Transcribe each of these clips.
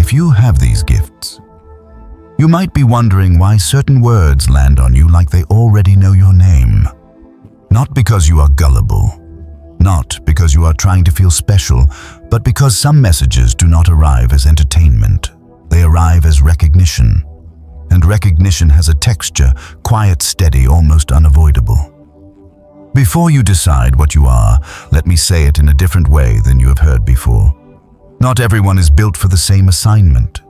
if you have these gifts, you might be wondering why certain words land on you like they already know your name. Not because you are gullible, not because you are trying to feel special, but because some messages do not arrive as entertainment. They arrive as recognition. And recognition has a texture, quiet, steady, almost unavoidable. Before you decide what you are, let me say it in a different way than you have heard before. Not everyone is built for the same assignment.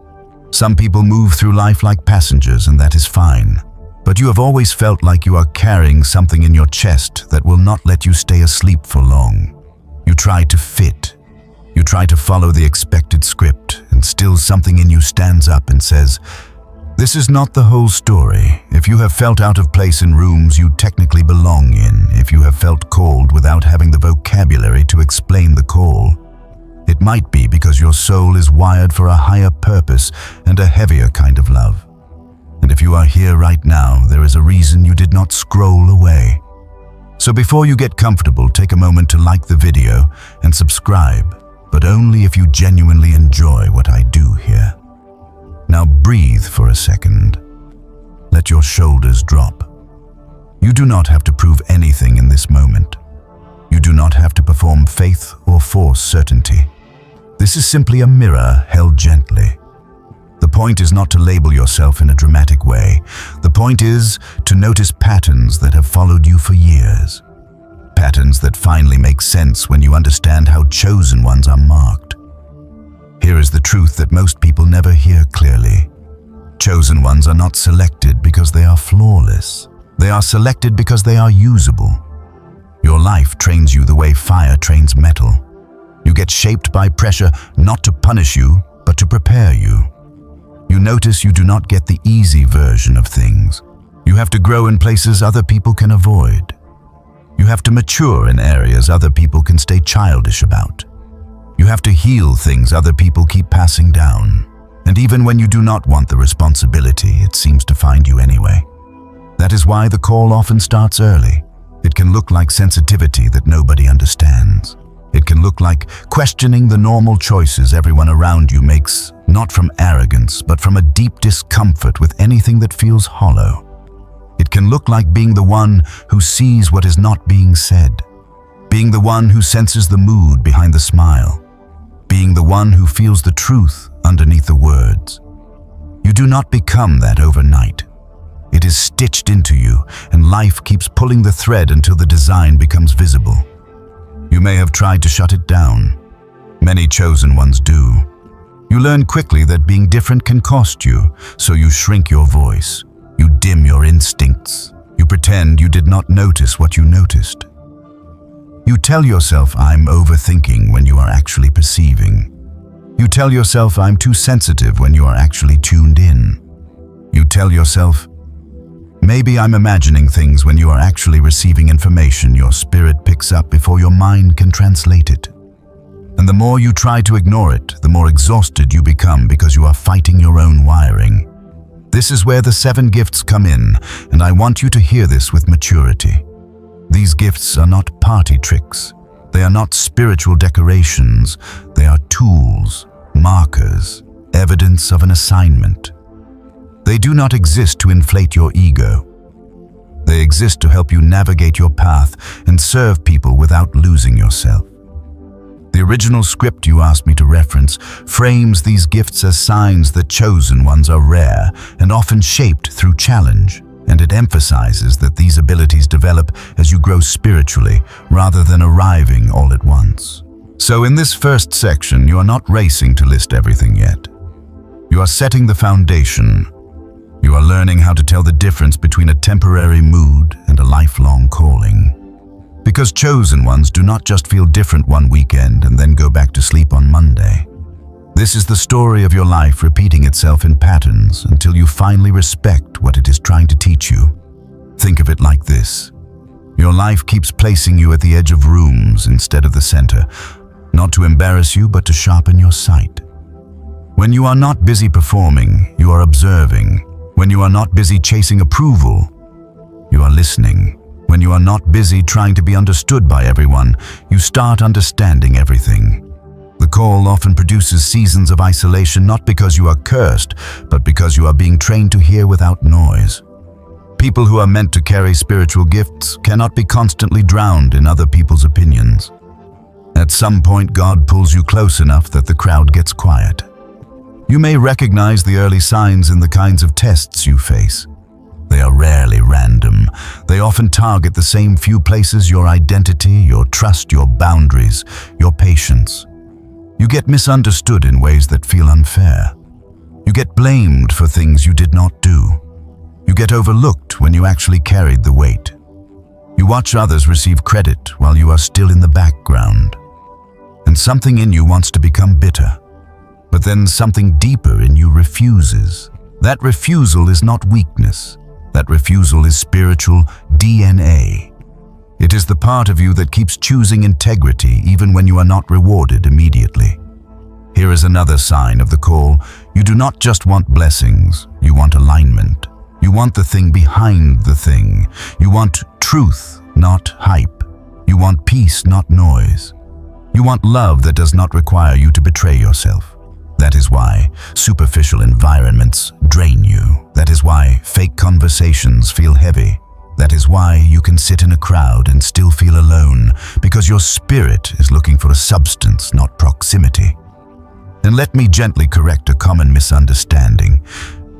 Some people move through life like passengers, and that is fine. But you have always felt like you are carrying something in your chest that will not let you stay asleep for long. You try to fit. You try to follow the expected script, and still something in you stands up and says, "This is not the whole story." If you have felt out of place in rooms you technically belong in, if you have felt called without having the vocabulary to explain the call, it might be because your soul is wired for a higher purpose and a heavier kind of love. And if you are here right now, there is a reason you did not scroll away. So before you get comfortable, take a moment to like the video and subscribe, but only if you genuinely enjoy what I do here. Now breathe for a second. Let your shoulders drop. You do not have to prove anything in this moment. You do not have to perform faith or force certainty. This is simply a mirror held gently. The point is not to label yourself in a dramatic way. The point is to notice patterns that have followed you for years. Patterns that finally make sense when you understand how chosen ones are marked. Here is the truth that most people never hear clearly. Chosen ones are not selected because they are flawless. They are selected because they are usable. Your life trains you the way fire trains metal. You get shaped by pressure not to punish you, but to prepare you. You notice you do not get the easy version of things. You have to grow in places other people can avoid. You have to mature in areas other people can stay childish about. You have to heal things other people keep passing down. And even when you do not want the responsibility, it seems to find you anyway. That is why the call often starts early. It can look like sensitivity that nobody understands. It can look like questioning the normal choices everyone around you makes, not from arrogance, but from a deep discomfort with anything that feels hollow. It can look like being the one who sees what is not being said, being the one who senses the mood behind the smile, being the one who feels the truth underneath the words. You do not become that overnight. It is stitched into you, and life keeps pulling the thread until the design becomes visible. You may have tried to shut it down. Many chosen ones do. You learn quickly that being different can cost you, so you shrink your voice. You dim your instincts. You pretend you did not notice what you noticed. You tell yourself, "I'm overthinking," when you are actually perceiving. You tell yourself, "I'm too sensitive," when you are actually tuned in. You tell yourself, "Maybe I'm imagining things," when you are actually receiving information your spirit picks up before your mind can translate it. And the more you try to ignore it, the more exhausted you become because you are fighting your own wiring. This is where the 7 gifts come in, and I want you to hear this with maturity. These gifts are not party tricks. They are not spiritual decorations. They are tools, markers, evidence of an assignment. They do not exist to inflate your ego. They exist to help you navigate your path and serve people without losing yourself. The original script you asked me to reference frames these gifts as signs that chosen ones are rare and often shaped through challenge, and it emphasizes that these abilities develop as you grow spiritually rather than arriving all at once. So in this first section, you are not racing to list everything yet. You are setting the foundation. You are learning how to tell the difference between a temporary mood and a lifelong calling. Because chosen ones do not just feel different one weekend and then go back to sleep on Monday. This is the story of your life repeating itself in patterns until you finally respect what it is trying to teach you. Think of it like this. Your life keeps placing you at the edge of rooms instead of the center, not to embarrass you, but to sharpen your sight. When you are not busy performing, you are observing. When you are not busy chasing approval, you are listening. When you are not busy trying to be understood by everyone, you start understanding everything. The call often produces seasons of isolation, not because you are cursed, but because you are being trained to hear without noise. People who are meant to carry spiritual gifts cannot be constantly drowned in other people's opinions. At some point, God pulls you close enough that the crowd gets quiet. You may recognize the early signs in the kinds of tests you face. They are rarely random. They often target the same few places: your identity, your trust, your boundaries, your patience. You get misunderstood in ways that feel unfair. You get blamed for things you did not do. You get overlooked when you actually carried the weight. You watch others receive credit while you are still in the background. And something in you wants to become bitter. But then something deeper in you refuses. That refusal is not weakness. That refusal is spiritual DNA. It is the part of you that keeps choosing integrity even when you are not rewarded immediately. Here is another sign of the call. You do not just want blessings, you want alignment. You want the thing behind the thing. You want truth, not hype. You want peace, not noise. You want love that does not require you to betray yourself. That is why superficial environments drain you. That is why fake conversations feel heavy. That is why you can sit in a crowd and still feel alone, because your spirit is looking for a substance, not proximity. And let me gently correct a common misunderstanding.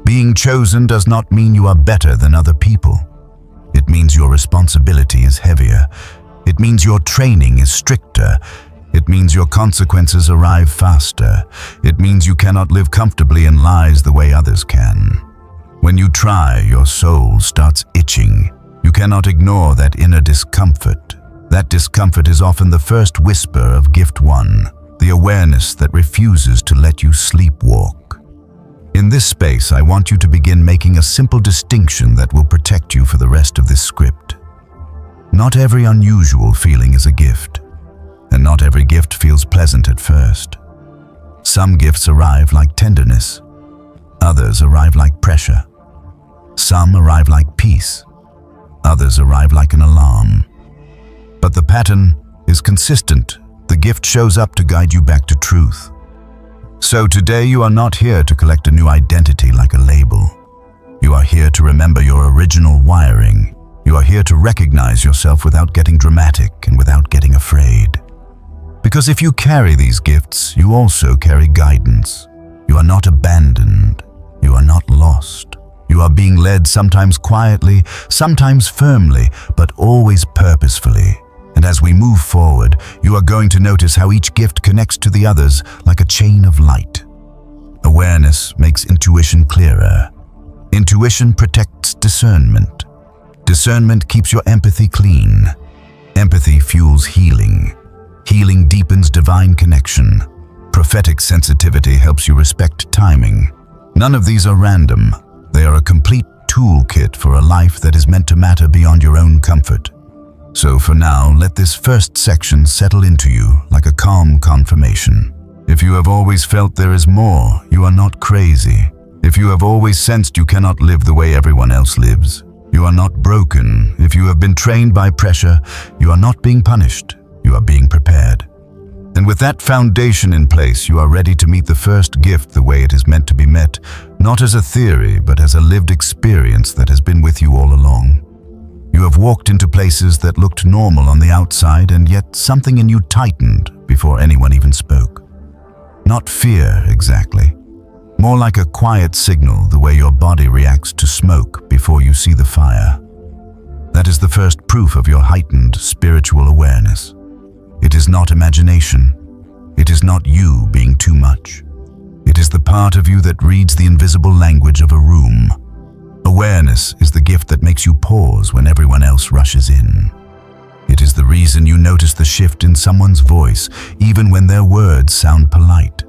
Being chosen does not mean you are better than other people. It means your responsibility is heavier. It means your training is stricter. It means your consequences arrive faster. It means you cannot live comfortably in lies the way others can. When you try, your soul starts itching. You cannot ignore that inner discomfort. That discomfort is often the first whisper of gift one, the awareness that refuses to let you sleepwalk. In this space, I want you to begin making a simple distinction that will protect you for the rest of this script. Not every unusual feeling is a gift. And not every gift feels pleasant at first. Some gifts arrive like tenderness. Others arrive like pressure. Some arrive like peace. Others arrive like an alarm. But the pattern is consistent. The gift shows up to guide you back to truth. So today you are not here to collect a new identity like a label. You are here to remember your original wiring. You are here to recognize yourself without getting dramatic and without getting afraid. Because if you carry these gifts, you also carry guidance. You are not abandoned. You are not lost. You are being led, sometimes quietly, sometimes firmly, but always purposefully. And as we move forward, you are going to notice how each gift connects to the others like a chain of light. Awareness makes intuition clearer. Intuition protects discernment. Discernment keeps your empathy clean. Empathy fuels healing. Healing deepens divine connection. Prophetic sensitivity helps you respect timing. None of these are random. They are a complete toolkit for a life that is meant to matter beyond your own comfort. So for now, let this first section settle into you like a calm confirmation. If you have always felt there is more, you are not crazy. If you have always sensed you cannot live the way everyone else lives, you are not broken. If you have been trained by pressure, you are not being punished. You are being prepared. And with that foundation in place, you are ready to meet the first gift the way it is meant to be met, not as a theory, but as a lived experience that has been with you all along. You have walked into places that looked normal on the outside, and yet something in you tightened before anyone even spoke. Not fear, exactly. More like a quiet signal, the way your body reacts to smoke before you see the fire. That is the first proof of your heightened spiritual awareness. It is not imagination. It is not you being too much. It is the part of you that reads the invisible language of a room. Awareness is the gift that makes you pause when everyone else rushes in. It is the reason you notice the shift in someone's voice, even when their words sound polite.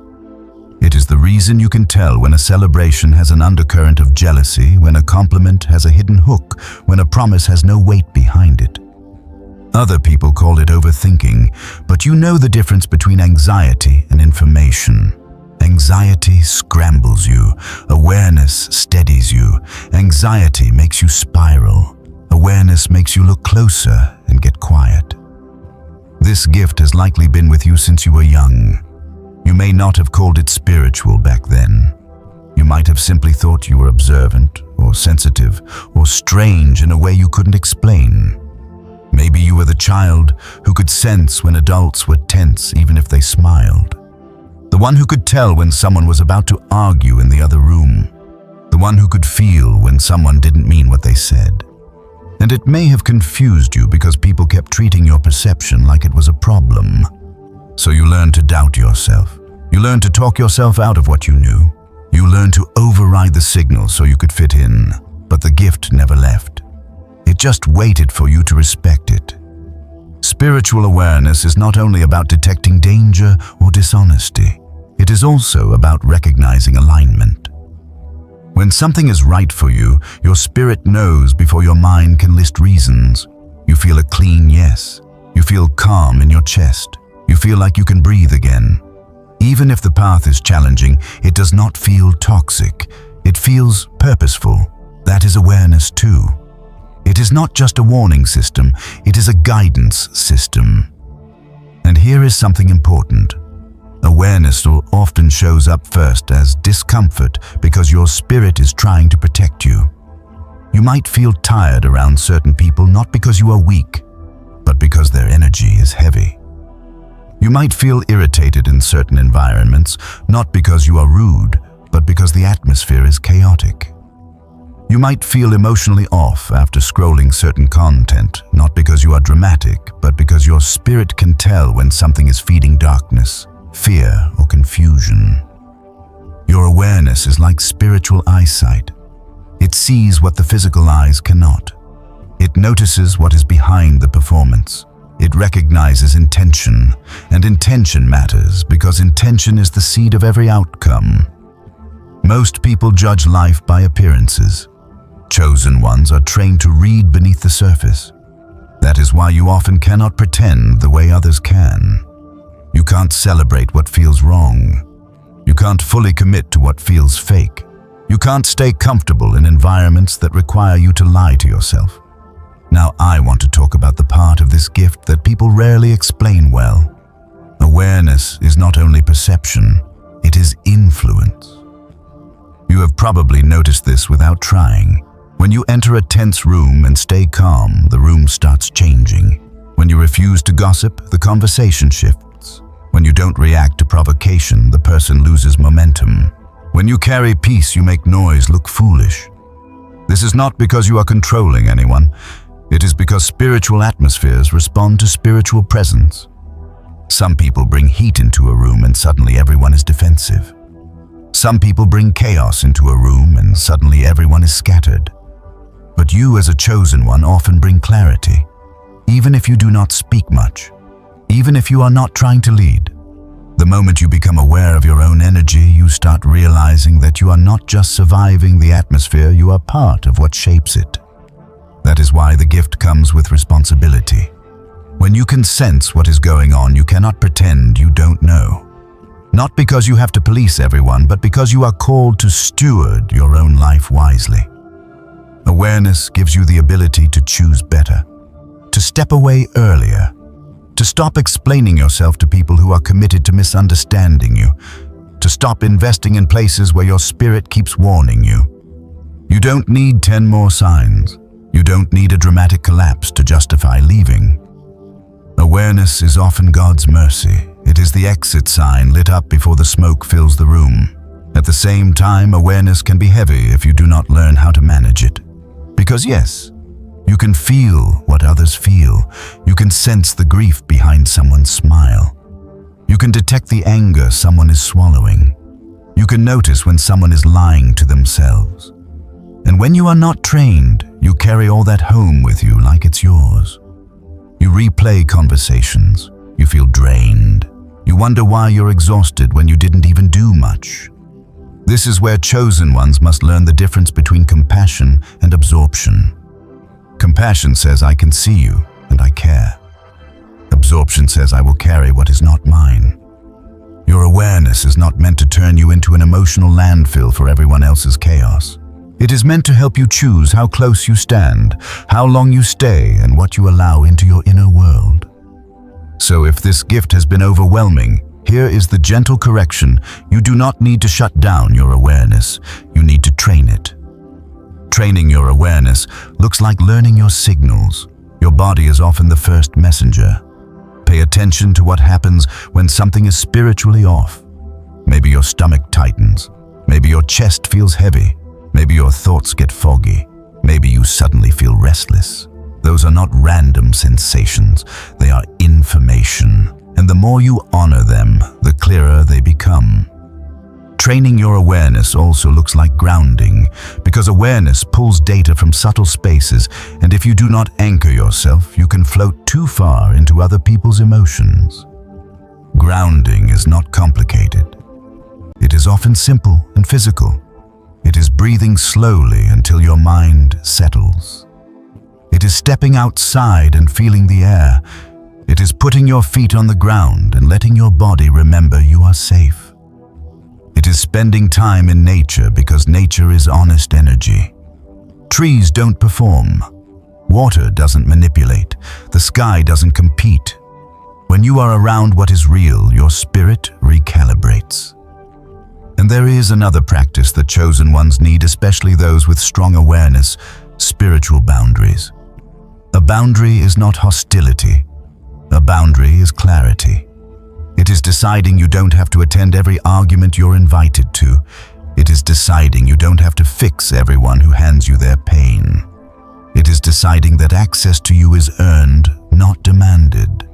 It is the reason you can tell when a celebration has an undercurrent of jealousy, when a compliment has a hidden hook, when a promise has no weight behind it. Other people call it overthinking, but you know the difference between anxiety and information. Anxiety scrambles you. Awareness steadies you. Anxiety makes you spiral. Awareness makes you look closer and get quiet. This gift has likely been with you since you were young. You not have called it spiritual back then. You might have simply thought you were observant, or sensitive, or strange in a way you couldn't explain. Maybe you were the child who could sense when adults were tense even if they smiled. The one who could tell when someone was about to argue in the other room. The one who could feel when someone didn't mean what they said. And it may have confused you because people kept treating your perception like it was a problem. So you learned to doubt yourself. You learned to talk yourself out of what you knew. You learned to override the signal so you could fit in, but the gift never left. It just waited for you to respect it. Spiritual awareness is not only about detecting danger or dishonesty, it is also about recognizing alignment. When something is right for you, your spirit knows before your mind can list reasons. You feel a clean yes. You feel calm in your chest. You feel like you can breathe again. Even if the path is challenging, it does not feel toxic. It feels purposeful. That is awareness too. It is not just a warning system, it is a guidance system. And here is something important. Awareness often shows up first as discomfort because your spirit is trying to protect you. You might feel tired around certain people not because you are weak, but because their energy is heavy. You might feel irritated in certain environments, not because you are rude, but because the atmosphere is chaotic. You might feel emotionally off after scrolling certain content, not because you are dramatic, but because your spirit can tell when something is feeding darkness, fear, or confusion. Your awareness is like spiritual eyesight. It sees what the physical eyes cannot. It notices what is behind the performance. It recognizes intention, and intention matters because intention is the seed of every outcome. Most people judge life by appearances. Chosen ones are trained to read beneath the surface. That is why you often cannot pretend the way others can. You can't celebrate what feels wrong. You can't fully commit to what feels fake. You can't stay comfortable in environments that require you to lie to yourself. Now I want to talk about the part of this gift that people rarely explain well. Awareness is not only perception, it is influence. You have probably noticed this without trying. When you enter a tense room and stay calm, the room starts changing. When you refuse to gossip, the conversation shifts. When you don't react to provocation, the person loses momentum. When you carry peace, you make noise look foolish. This is not because you are controlling anyone. It is because spiritual atmospheres respond to spiritual presence. Some people bring heat into a room and suddenly everyone is defensive. Some people bring chaos into a room and suddenly everyone is scattered. But you as a chosen one often bring clarity, even if you do not speak much, even if you are not trying to lead. The moment you become aware of your own energy, you start realizing that you are not just surviving the atmosphere, you are part of what shapes it. That is why the gift comes with responsibility. When you can sense what is going on, you cannot pretend you don't know. Not because you have to police everyone, but because you are called to steward your own life wisely. Awareness gives you the ability to choose better, to step away earlier, to stop explaining yourself to people who are committed to misunderstanding you, to stop investing in places where your spirit keeps warning you. You don't need 10 more signs. You don't need a dramatic collapse to justify leaving. Awareness is often God's mercy. It is the exit sign lit up before the smoke fills the room. At the same time, awareness can be heavy if you do not learn how to manage it. Because yes, you can feel what others feel. You can sense the grief behind someone's smile. You can detect the anger someone is swallowing. You can notice when someone is lying to themselves. And when you are not trained, you carry all that home with you like it's yours. You replay conversations. You feel drained. You wonder why you're exhausted when you didn't even do much. This is where chosen ones must learn the difference between compassion and absorption. Compassion says, I can see you and I care. Absorption says, I will carry what is not mine. Your awareness is not meant to turn you into an emotional landfill for everyone else's chaos. It is meant to help you choose how close you stand, how long you stay, and what you allow into your inner world. So if this gift has been overwhelming, Here is the gentle correction. You do not need to shut down your awareness. You need to train it. Training your awareness looks like learning your signals. Your body is often the first messenger. Pay attention to what happens when something is spiritually off. Maybe your stomach tightens. Maybe your chest feels heavy. Maybe your thoughts get foggy. Maybe you suddenly feel restless. Those are not random sensations. They are information. And the more you honor them, the clearer they become. Training your awareness also looks like grounding, because awareness pulls data from subtle spaces, and if you do not anchor yourself, you can float too far into other people's emotions. Grounding is not complicated. It is often simple and physical. It is breathing slowly until your mind settles. It is stepping outside and feeling the air. It is putting your feet on the ground and letting your body remember you are safe. It is spending time in nature because nature is honest energy. Trees don't perform. Water doesn't manipulate. The sky doesn't compete. When you are around what is real, your spirit recalibrates. And there is another practice that chosen ones need, especially those with strong awareness: spiritual boundaries. A boundary is not hostility. A boundary is clarity. It is deciding you don't have to attend every argument you're invited to. It is deciding you don't have to fix everyone who hands you their pain. It is deciding that access to you is earned, not demanded.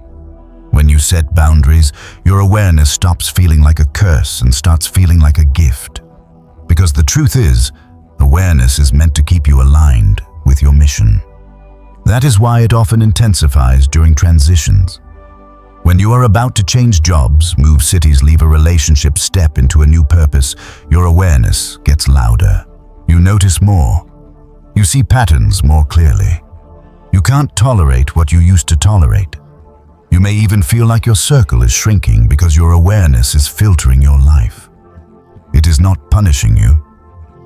When you set boundaries, your awareness stops feeling like a curse and starts feeling like a gift. Because the truth is, awareness is meant to keep you aligned with your mission. That is why it often intensifies during transitions. When you are about to change jobs, move cities, leave a relationship, step into a new purpose, your awareness gets louder. You notice more. You see patterns more clearly. You can't tolerate what you used to tolerate. You may even feel like your circle is shrinking because your awareness is filtering your life. It is not punishing you.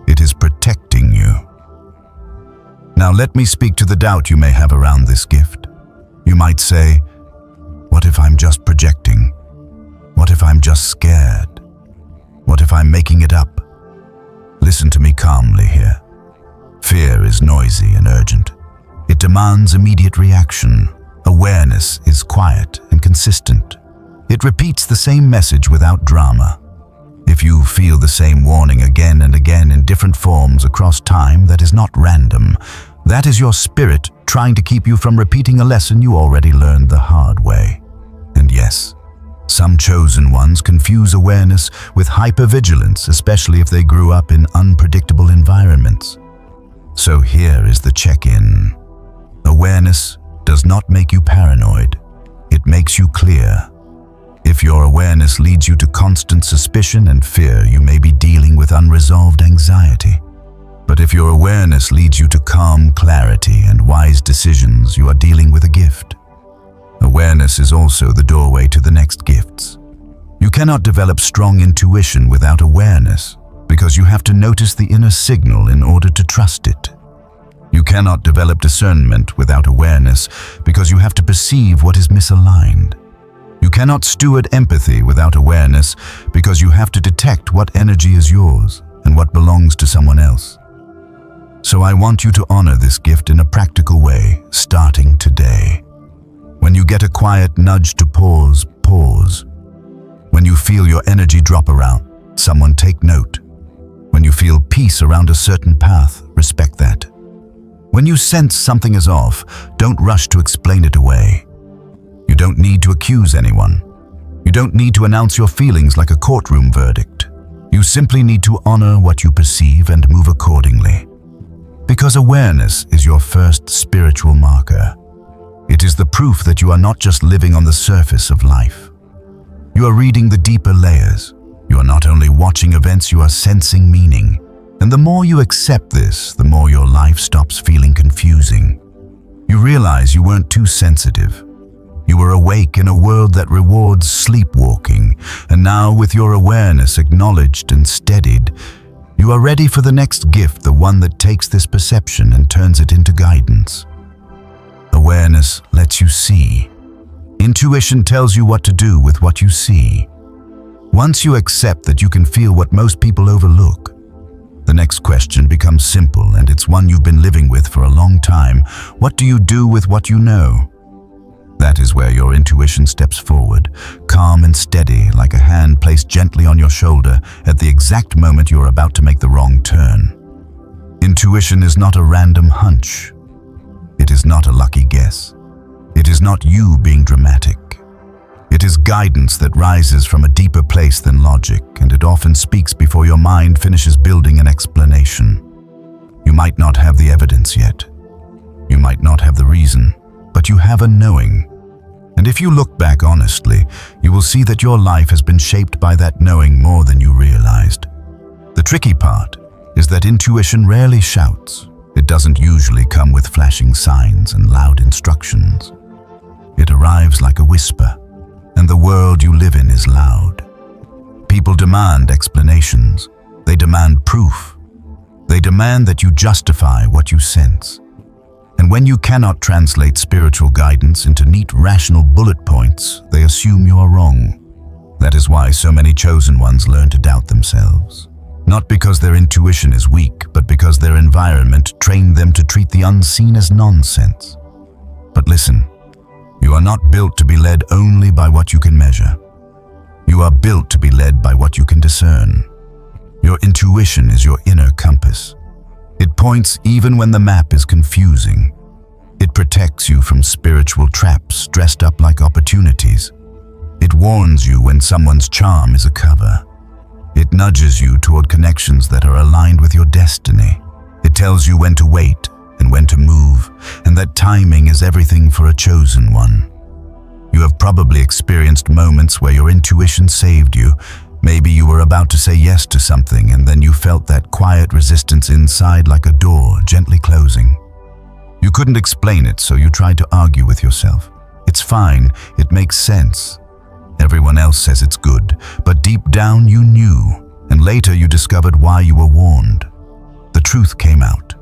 It is protecting you. Now let me speak to the doubt you may have around this gift. You might say, what if I'm just projecting? What if I'm just scared? What if I'm making it up? Listen to me calmly here. Fear is noisy and urgent. It demands immediate reaction. Awareness is quiet and consistent. It repeats the same message without drama. If you feel the same warning again and again in different forms across time, that is not random. That is your spirit trying to keep you from repeating a lesson you already learned the hard way. And yes, some chosen ones confuse awareness with hypervigilance, especially if they grew up in unpredictable environments. So here is the check-in. Awareness does not make you paranoid. It makes you clear. If your awareness leads you to constant suspicion and fear, you may be dealing with unresolved anxiety. But if your awareness leads you to calm clarity and wise decisions, you are dealing with a gift. Awareness is also the doorway to the next gifts. You cannot develop strong intuition without awareness, because you have to notice the inner signal in order to trust it. You cannot develop discernment without awareness, because you have to perceive what is misaligned. You cannot steward empathy without awareness, because you have to detect what energy is yours and what belongs to someone else. So I want you to honor this gift in a practical way, starting today. When you get a quiet nudge to pause, pause. When you feel your energy drop around, someone take note. When you feel peace around a certain path, respect that. When you sense something is off, don't rush to explain it away. You don't need to accuse anyone. You don't need to announce your feelings like a courtroom verdict. You simply need to honor what you perceive and move accordingly. Because awareness is your first spiritual marker. It is the proof that you are not just living on the surface of life. You are reading the deeper layers. You are not only watching events, you are sensing meaning. And the more you accept this, the more your life stops feeling confusing. You realize you weren't too sensitive. You were awake in a world that rewards sleepwalking, and now with your awareness acknowledged and steadied, you are ready for the next gift, the one that takes this perception and turns it into guidance. Awareness lets you see. Intuition tells you what to do with what you see. Once you accept that you can feel what most people overlook, the next question becomes simple, and it's one you've been living with for a long time. What do you do with what you know? That is where your intuition steps forward, calm and steady, like a hand placed gently on your shoulder at the exact moment you're about to make the wrong turn. Intuition is not a random hunch. It is not a lucky guess. It is not you being dramatic. It is guidance that rises from a deeper place than logic, and it often speaks before your mind finishes building an explanation. You might not have the evidence yet. You might not have the reason, but you have a knowing. And if you look back honestly, you will see that your life has been shaped by that knowing more than you realized. The tricky part is that intuition rarely shouts. It doesn't usually come with flashing signs and loud instructions. It arrives like a whisper, and the world you live in is loud. People demand explanations. They demand proof. They demand that you justify what you sense. And when you cannot translate spiritual guidance into neat, rational bullet points, they assume you are wrong. That is why so many chosen ones learn to doubt themselves. Not because their intuition is weak, but because their environment trained them to treat the unseen as nonsense. But listen, you are not built to be led only by what you can measure. You are built to be led by what you can discern. Your intuition is your inner compass. It points even when the map is confusing. It protects you from spiritual traps dressed up like opportunities. It warns you when someone's charm is a cover. It nudges you toward connections that are aligned with your destiny. It tells you when to wait and when to move, and that timing is everything for a chosen one. You have probably experienced moments where your intuition saved you. Maybe you were about to say yes to something, and then you felt that quiet resistance inside, like a door gently closing. You couldn't explain it, so you tried to argue with yourself. It's fine, it makes sense. Everyone else says it's good, but deep down you knew, and later you discovered why you were warned. The truth came out.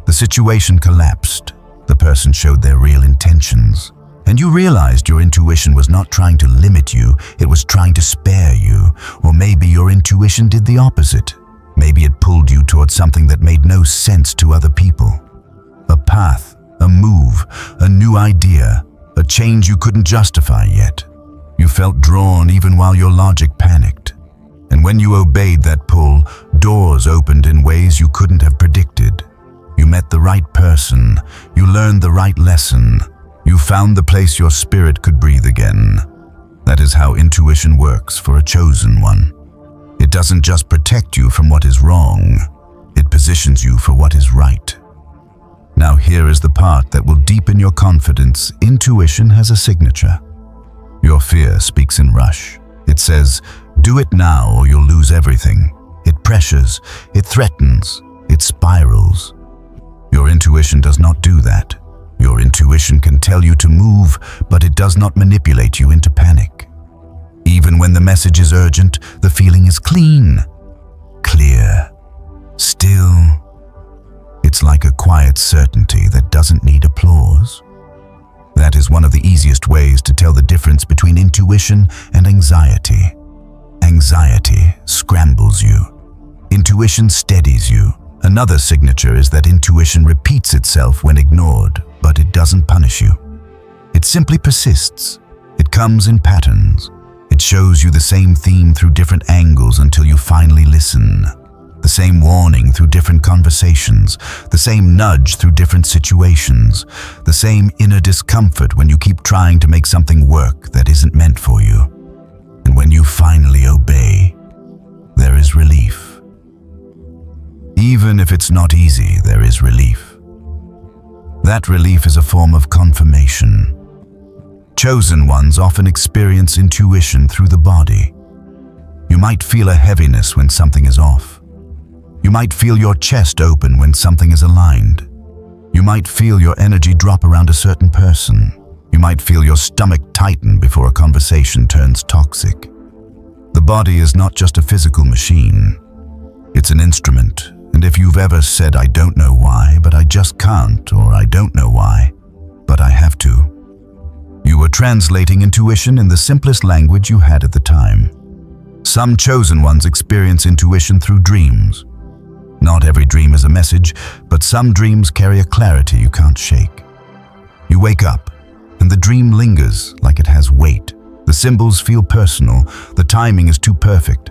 The situation collapsed. The person showed their real intentions. And you realized your intuition was not trying to limit you, it was trying to spare you. Or maybe your intuition did the opposite. Maybe it pulled you towards something that made no sense to other people. A path, a move, a new idea, a change you couldn't justify yet. You felt drawn even while your logic panicked. And when you obeyed that pull, doors opened in ways you couldn't have predicted. You met the right person. You learned the right lesson. You found the place your spirit could breathe again. That is how intuition works for a chosen one. It doesn't just protect you from what is wrong. It positions you for what is right. Now here is the part that will deepen your confidence. Intuition has a signature. Your fear speaks in rush. It says, do it now or you'll lose everything. It pressures, it threatens, it spirals. Your intuition does not do that. Your intuition can tell you to move, but it does not manipulate you into panic. Even when the message is urgent, the feeling is clean, clear, still. It's like a quiet certainty that doesn't need applause. That is one of the easiest ways to tell the difference between intuition and anxiety. Anxiety scrambles you. Intuition steadies you. Another signature is that intuition repeats itself when ignored, but it doesn't punish you. It simply persists. It comes in patterns. It shows you the same theme through different angles until you finally listen. The same warning through different conversations, the same nudge through different situations, the same inner discomfort when you keep trying to make something work that isn't meant for you. And when you finally obey, there is relief. Even if it's not easy, there is relief. That relief is a form of confirmation. Chosen ones often experience intuition through the body. You might feel a heaviness when something is off. You might feel your chest open when something is aligned. You might feel your energy drop around a certain person. You might feel your stomach tighten before a conversation turns toxic. The body is not just a physical machine. It's an instrument. And if you've ever said, I don't know why, but I just can't, or I don't know why, but I have to, you were translating intuition in the simplest language you had at the time. Some chosen ones experience intuition through dreams. Not every dream is a message, but some dreams carry a clarity you can't shake. You wake up, and the dream lingers like it has weight. The symbols feel personal, the timing is too perfect.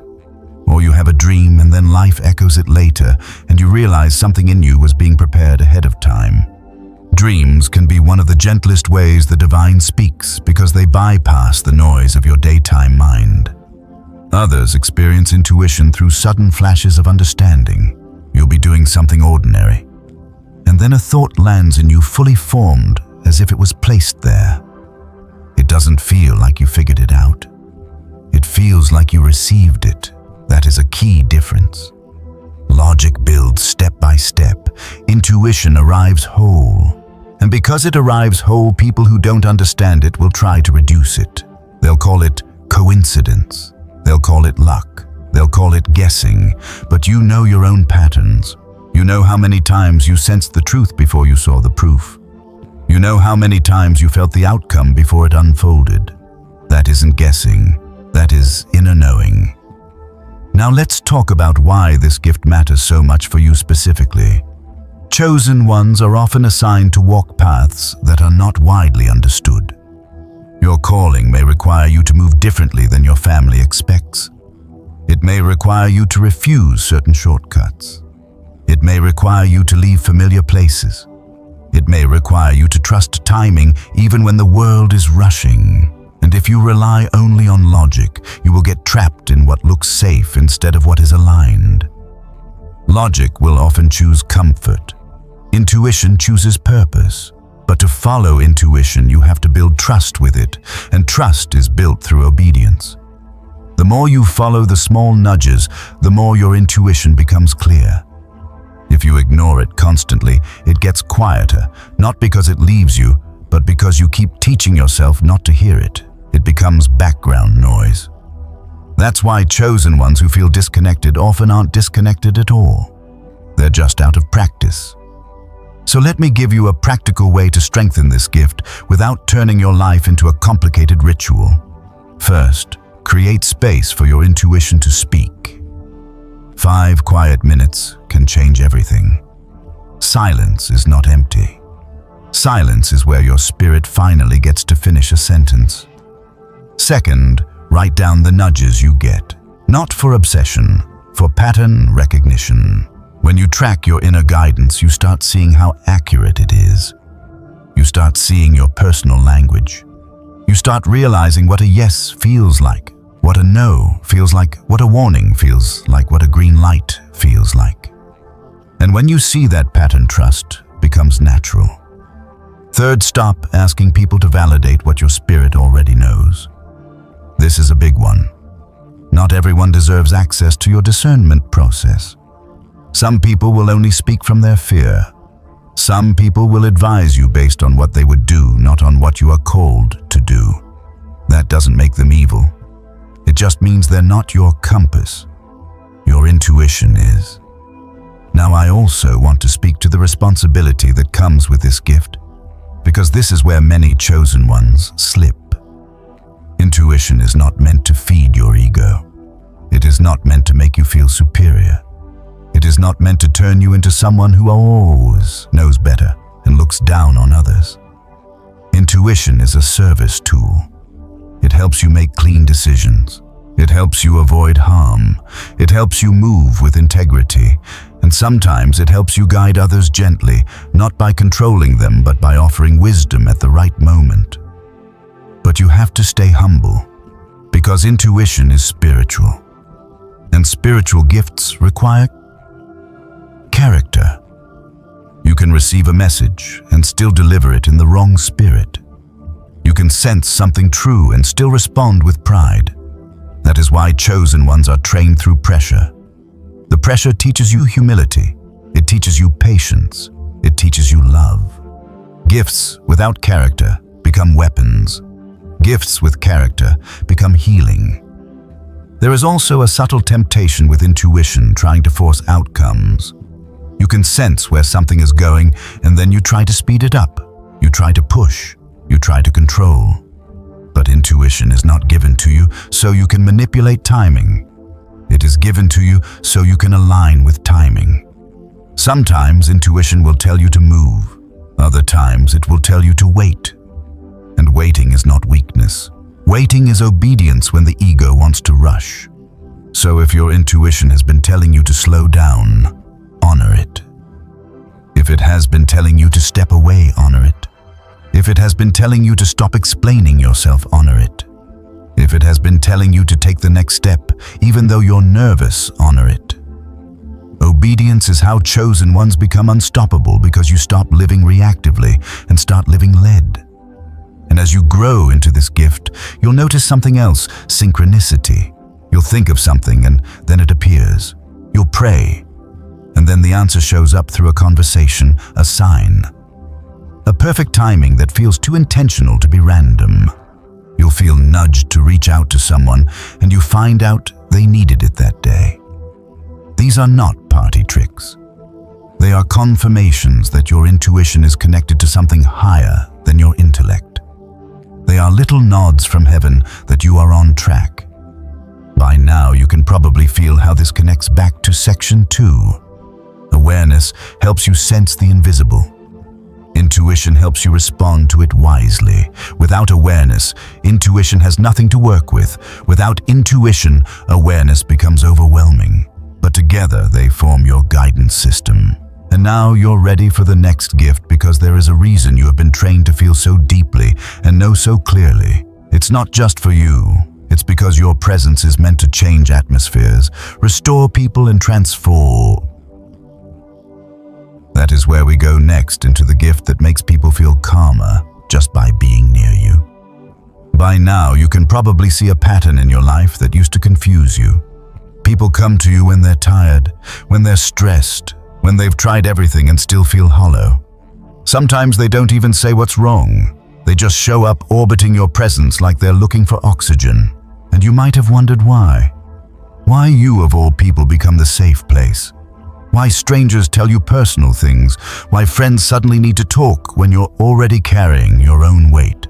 Or you have a dream and then life echoes it later, and you realize something in you was being prepared ahead of time. Dreams can be one of the gentlest ways the divine speaks because they bypass the noise of your daytime mind. Others experience intuition through sudden flashes of understanding. You'll be doing something ordinary, and then a thought lands in you fully formed, as if it was placed there. It doesn't feel like you figured it out. It feels like you received it. That is a key difference. Logic builds step by step. Intuition arrives whole. And because it arrives whole, people who don't understand it will try to reduce it. They'll call it coincidence. They'll call it luck. They'll call it guessing. But you know your own patterns. You know how many times you sensed the truth before you saw the proof. You know how many times you felt the outcome before it unfolded. That isn't guessing. That is inner knowing. Now let's talk about why this gift matters so much for you specifically. Chosen ones are often assigned to walk paths that are not widely understood. Your calling may require you to move differently than your family expects. It may require you to refuse certain shortcuts. It may require you to leave familiar places. It may require you to trust timing even when the world is rushing. And if you rely only on logic, you will get trapped in what looks safe instead of what is aligned. Logic will often choose comfort. Intuition chooses purpose. But to follow intuition, you have to build trust with it, and trust is built through obedience. The more you follow the small nudges, the more your intuition becomes clear. If you ignore it constantly, it gets quieter, not because it leaves you, but because you keep teaching yourself not to hear it. It becomes background noise. That's why chosen ones who feel disconnected often aren't disconnected at all. They're just out of practice. So let me give you a practical way to strengthen this gift without turning your life into a complicated ritual. First, create space for your intuition to speak. 5 quiet minutes can change everything. Silence is not empty. Silence is where your spirit finally gets to finish a sentence. Second, write down the nudges you get, not for obsession, for pattern recognition. When you track your inner guidance, you start seeing how accurate it is. You start seeing your personal language. You start realizing what a yes feels like, what a no feels like, what a warning feels like, what a green light feels like. And when you see that pattern, trust becomes natural. Third, stop asking people to validate what your spirit already knows. This is a big one. Not everyone deserves access to your discernment process. Some people will only speak from their fear. Some people will advise you based on what they would do, not on what you are called to do. That doesn't make them evil. It just means they're not your compass. Your intuition is. Now, I also want to speak to the responsibility that comes with this gift, because this is where many chosen ones slip. Intuition is not meant to feed your ego. It is not meant to make you feel superior. It is not meant to turn you into someone who always knows better and looks down on others. Intuition is a service tool. It helps you make clean decisions. It helps you avoid harm. It helps you move with integrity. And sometimes it helps you guide others gently, not by controlling them, but by offering wisdom at the right moment. But you have to stay humble, because intuition is spiritual. And spiritual gifts require character. You can receive a message and still deliver it in the wrong spirit. You can sense something true and still respond with pride. That is why chosen ones are trained through pressure. The pressure teaches you humility. It teaches you patience. It teaches you love. Gifts without character become weapons. Gifts with character become healing. There is also a subtle temptation with intuition trying to force outcomes. You can sense where something is going, and then you try to speed it up. You try to push. You try to control. But intuition is not given to you so you can manipulate timing. It is given to you so you can align with timing. Sometimes intuition will tell you to move. Other times it will tell you to wait. And waiting is not weakness. Waiting is obedience when the ego wants to rush. So if your intuition has been telling you to slow down, honor it. If it has been telling you to step away, honor it. If it has been telling you to stop explaining yourself, honor it. If it has been telling you to take the next step, even though you're nervous, honor it. Obedience is how chosen ones become unstoppable because you stop living reactively and start living led. And as you grow into this gift, you'll notice something else, synchronicity. You'll think of something and then it appears. You'll pray, and then the answer shows up through a conversation, a sign. A perfect timing that feels too intentional to be random. You'll feel nudged to reach out to someone, and you find out they needed it that day. These are not party tricks. They are confirmations that your intuition is connected to something higher than your intellect. They are little nods from heaven that you are on track. By now, you can probably feel how this connects back to section 2. Awareness helps you sense the invisible. Intuition helps you respond to it wisely. Without awareness, intuition has nothing to work with. Without intuition, awareness becomes overwhelming. But together, they form your guidance system. And now you're ready for the next gift because there is a reason you have been trained to feel so deeply and know so clearly. It's not just for you. It's because your presence is meant to change atmospheres, restore people, and transform. That is where we go next, into the gift that makes people feel calmer just by being near you. By now, you can probably see a pattern in your life that used to confuse you. People come to you when they're tired, when they're stressed, when they've tried everything and still feel hollow. Sometimes they don't even say what's wrong. They just show up orbiting your presence like they're looking for oxygen. And you might have wondered why. Why you of all people become the safe place. Why strangers tell you personal things. Why friends suddenly need to talk when you're already carrying your own weight.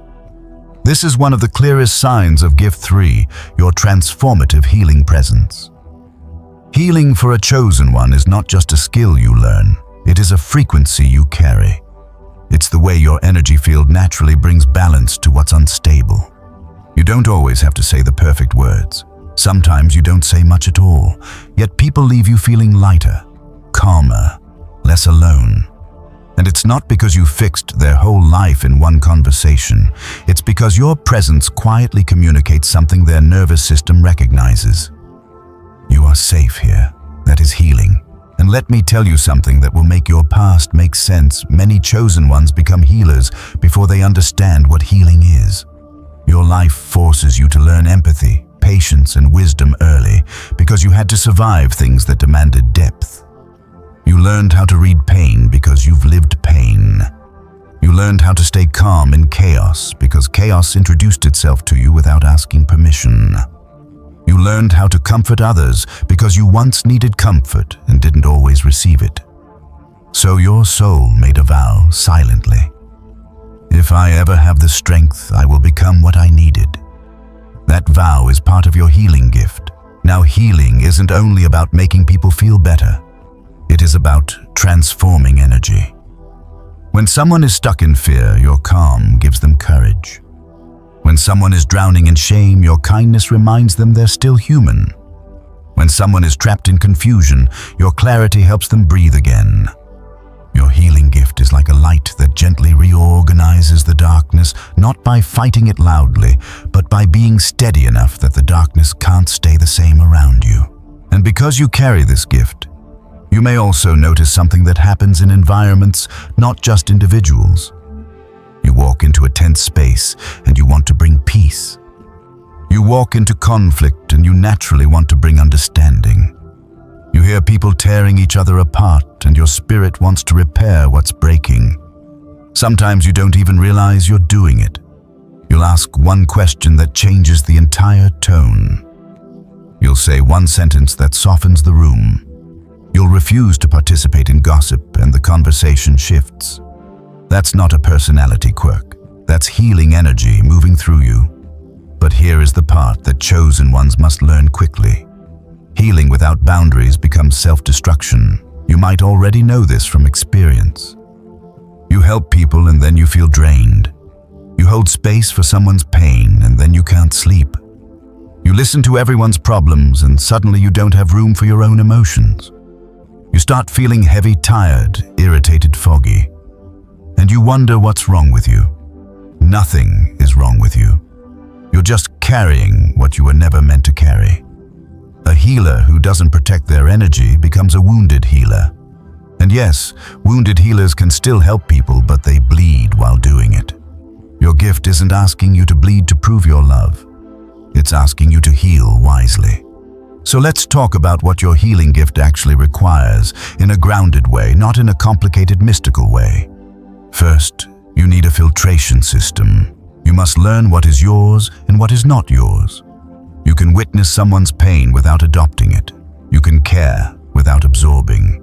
This is one of the clearest signs of Gift 3, your transformative healing presence. Healing for a chosen one is not just a skill you learn. It is a frequency you carry. It's the way your energy field naturally brings balance to what's unstable. You don't always have to say the perfect words. Sometimes you don't say much at all, yet people leave you feeling lighter, calmer, less alone. And it's not because you fixed their whole life in one conversation. It's because your presence quietly communicates something their nervous system recognizes. You are safe here. That is healing. And let me tell you something that will make your past make sense. Many chosen ones become healers before they understand what healing is. Your life forces you to learn empathy, patience, and wisdom early because you had to survive things that demanded depth. You learned how to read pain because you've lived pain. You learned how to stay calm in chaos because chaos introduced itself to you without asking permission. You learned how to comfort others because you once needed comfort and didn't always receive it. So your soul made a vow silently. If I ever have the strength, I will become what I needed. That vow is part of your healing gift. Now, healing isn't only about making people feel better. It is about transforming energy. When someone is stuck in fear, your calm gives them courage. When someone is drowning in shame, your kindness reminds them they're still human. When someone is trapped in confusion, your clarity helps them breathe again. Your healing gift is like a light that gently reorganizes the darkness, not by fighting it loudly, but by being steady enough that the darkness can't stay the same around you. And because you carry this gift, you may also notice something that happens in environments, not just individuals. You walk into a tense space and you want to bring peace. You walk into conflict and you naturally want to bring understanding. You hear people tearing each other apart and your spirit wants to repair what's breaking. Sometimes you don't even realize you're doing it. You'll ask one question that changes the entire tone. You'll say one sentence that softens the room. You'll refuse to participate in gossip and the conversation shifts. That's not a personality quirk. That's healing energy moving through you. But here is the part that chosen ones must learn quickly. Healing without boundaries becomes self-destruction. You might already know this from experience. You help people and then you feel drained. You hold space for someone's pain and then you can't sleep. You listen to everyone's problems and suddenly you don't have room for your own emotions. You start feeling heavy, tired, irritated, foggy. And you wonder what's wrong with you. Nothing is wrong with you. You're just carrying what you were never meant to carry. A healer who doesn't protect their energy becomes a wounded healer. And yes, wounded healers can still help people, but they bleed while doing it. Your gift isn't asking you to bleed to prove your love. It's asking you to heal wisely. So let's talk about what your healing gift actually requires in a grounded way, not in a complicated, mystical way. First, you need a filtration system. You must learn what is yours and what is not yours. You can witness someone's pain without adopting it. You can care without absorbing.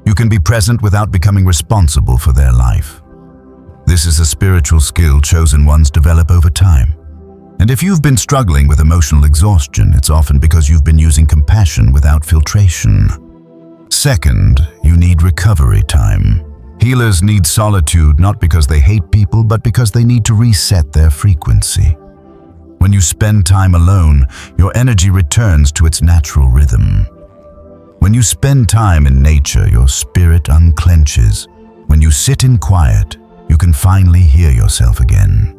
You can be present without becoming responsible for their life. This is a spiritual skill chosen ones develop over time. And if you've been struggling with emotional exhaustion, it's often because you've been using compassion without filtration. Second, you need recovery time. Healers need solitude not because they hate people, but because they need to reset their frequency. When you spend time alone, your energy returns to its natural rhythm. When you spend time in nature, your spirit unclenches. When you sit in quiet, you can finally hear yourself again.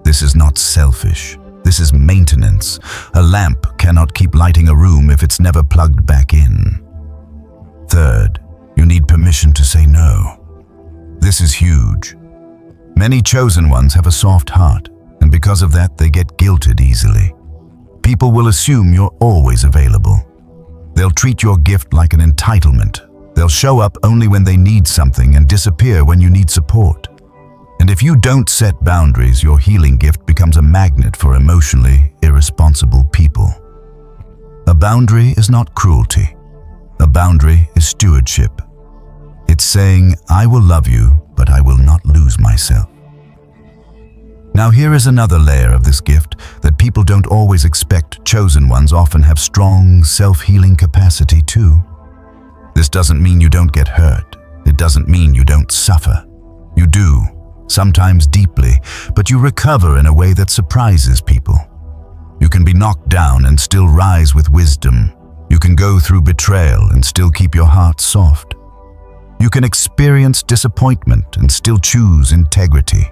This is not selfish. This is maintenance. A lamp cannot keep lighting a room if it's never plugged back in. Third, you need permission to say no. This is huge. Many chosen ones have a soft heart, and because of that, they get guilted easily. People will assume you're always available. They'll treat your gift like an entitlement. They'll show up only when they need something and disappear when you need support. And if you don't set boundaries, your healing gift becomes a magnet for emotionally irresponsible people. A boundary is not cruelty. A boundary is stewardship. It's saying, I will love you, but I will not lose myself. Now here is another layer of this gift that people don't always expect. Chosen ones often have strong self-healing capacity too. This doesn't mean you don't get hurt. It doesn't mean you don't suffer. You do. Sometimes deeply, but you recover in a way that surprises people. You can be knocked down and still rise with wisdom. You can go through betrayal and still keep your heart soft. You can experience disappointment and still choose integrity.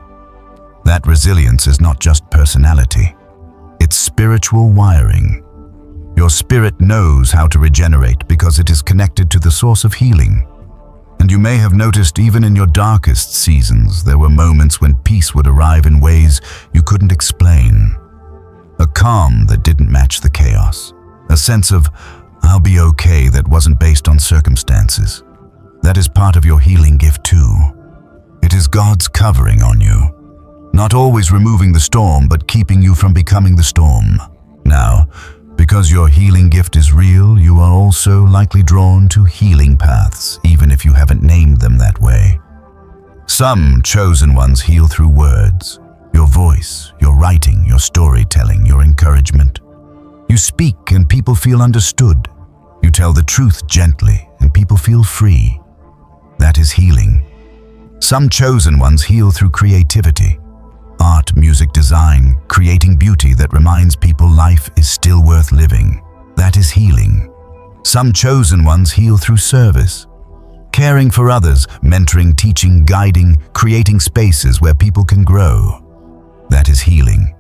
That resilience is not just personality. It's spiritual wiring. Your spirit knows how to regenerate because it is connected to the source of healing. And you may have noticed even in your darkest seasons, there were moments when peace would arrive in ways you couldn't explain. A calm that didn't match the chaos. A sense of, I'll be okay, that wasn't based on circumstances. That is part of your healing gift too. It is God's covering on you. Not always removing the storm, but keeping you from becoming the storm. Now, because your healing gift is real, you are also likely drawn to healing paths, even if you haven't named them that way. Some chosen ones heal through words, your voice, your writing, your storytelling, your encouragement. You speak and people feel understood. You tell the truth gently and people feel free. That is healing. Some chosen ones heal through creativity. Art, music, design, creating beauty that reminds people life is still worth living. That is healing. Some chosen ones heal through service. Caring for others, mentoring, teaching, guiding, creating spaces where people can grow. That is healing.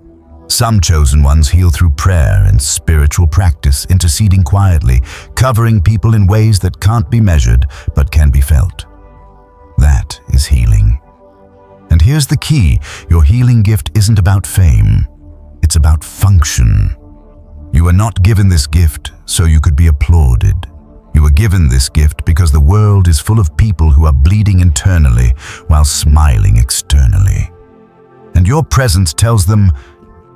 Some chosen ones heal through prayer and spiritual practice, interceding quietly, covering people in ways that can't be measured but can be felt. That is healing. And here's the key, your healing gift isn't about fame, it's about function. You are not given this gift so you could be applauded. You were given this gift because the world is full of people who are bleeding internally while smiling externally. And your presence tells them,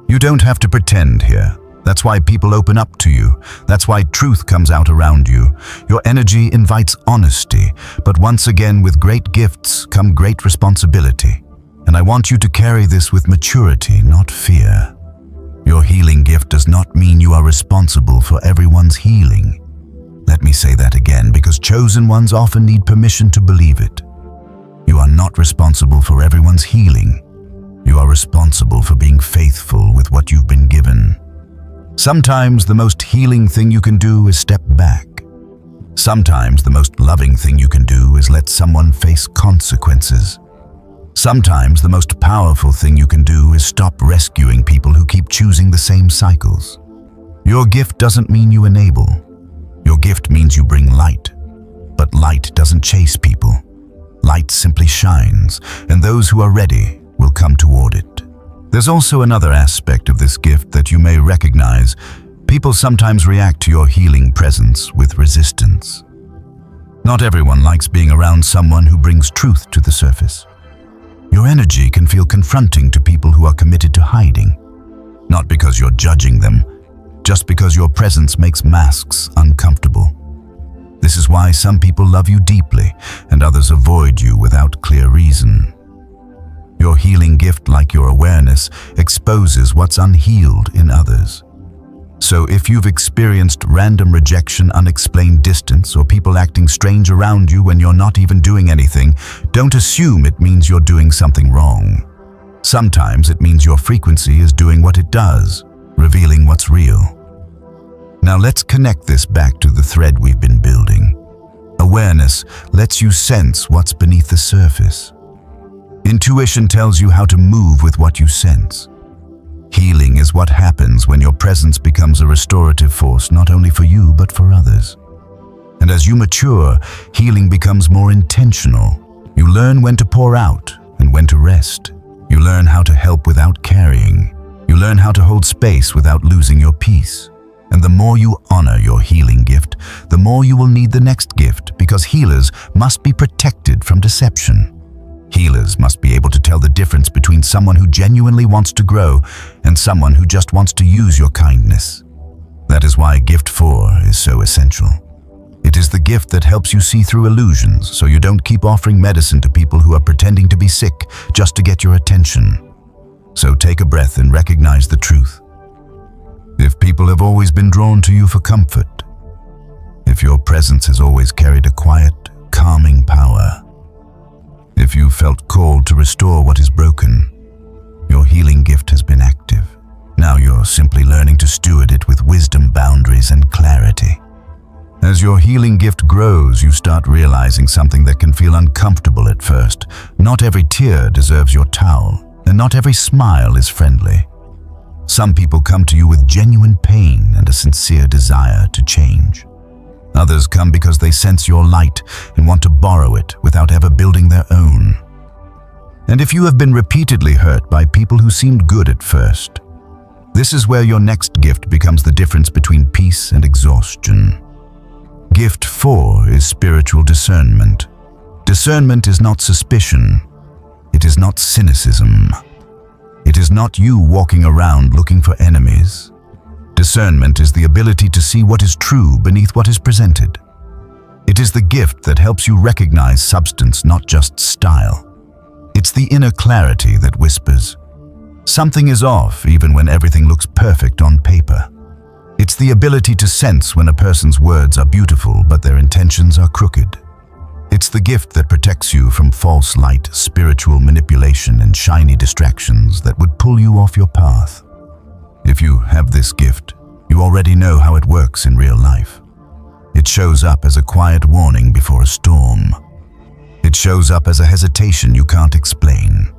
you don't have to pretend here. That's why people open up to you. That's why truth comes out around you. Your energy invites honesty, but once again, with great gifts come great responsibility. And I want you to carry this with maturity, not fear. Your healing gift does not mean you are responsible for everyone's healing. Let me say that again, because chosen ones often need permission to believe it. You are not responsible for everyone's healing. You are responsible for being faithful with what you've been given. Sometimes the most healing thing you can do is step back. Sometimes the most loving thing you can do is let someone face consequences. Sometimes the most powerful thing you can do is stop rescuing people who keep choosing the same cycles. Your gift doesn't mean you enable. Your gift means you bring light. But light doesn't chase people. Light simply shines, and those who are ready will come toward it. There's also another aspect of this gift that you may recognize. People sometimes react to your healing presence with resistance. Not everyone likes being around someone who brings truth to the surface. Your energy can feel confronting to people who are committed to hiding. Not because you're judging them, just because your presence makes masks uncomfortable. This is why some people love you deeply and others avoid you without clear reason. Your healing gift, like your awareness, exposes what's unhealed in others. So if you've experienced random rejection, unexplained distance, or people acting strange around you when you're not even doing anything, don't assume it means you're doing something wrong. Sometimes it means your frequency is doing what it does, revealing what's real. Now let's connect this back to the thread we've been building. Awareness lets you sense what's beneath the surface. Intuition tells you how to move with what you sense. Healing is what happens when your presence becomes a restorative force, not only for you, but for others. And as you mature, healing becomes more intentional. You learn when to pour out and when to rest. You learn how to help without carrying. You learn how to hold space without losing your peace. And the more you honor your healing gift, the more you will need the next gift, because healers must be protected from deception. Healers must be able to tell the difference between someone who genuinely wants to grow and someone who just wants to use your kindness. That is why Gift 4 is so essential. It is the gift that helps you see through illusions, so you don't keep offering medicine to people who are pretending to be sick just to get your attention. So take a breath and recognize the truth. If people have always been drawn to you for comfort, if your presence has always carried a quiet, calming power, if you felt called to restore what is broken, your healing gift has been active. Now you're simply learning to steward it with wisdom, boundaries, and clarity. As your healing gift grows, you start realizing something that can feel uncomfortable at first. Not every tear deserves your towel, and not every smile is friendly. Some people come to you with genuine pain and a sincere desire to change. Others come because they sense your light and want to borrow it without ever building their own. And if you have been repeatedly hurt by people who seemed good at first, this is where your next gift becomes the difference between peace and exhaustion. Gift 4 is spiritual discernment. Discernment is not suspicion. It is not cynicism. It is not you walking around looking for enemies. Discernment is the ability to see what is true beneath what is presented. It is the gift that helps you recognize substance, not just style. It's the inner clarity that whispers, something is off even when everything looks perfect on paper. It's the ability to sense when a person's words are beautiful but their intentions are crooked. It's the gift that protects you from false light, spiritual manipulation, and shiny distractions that would pull you off your path. If you have this gift, you already know how it works in real life. It shows up as a quiet warning before a storm. It shows up as a hesitation you can't explain.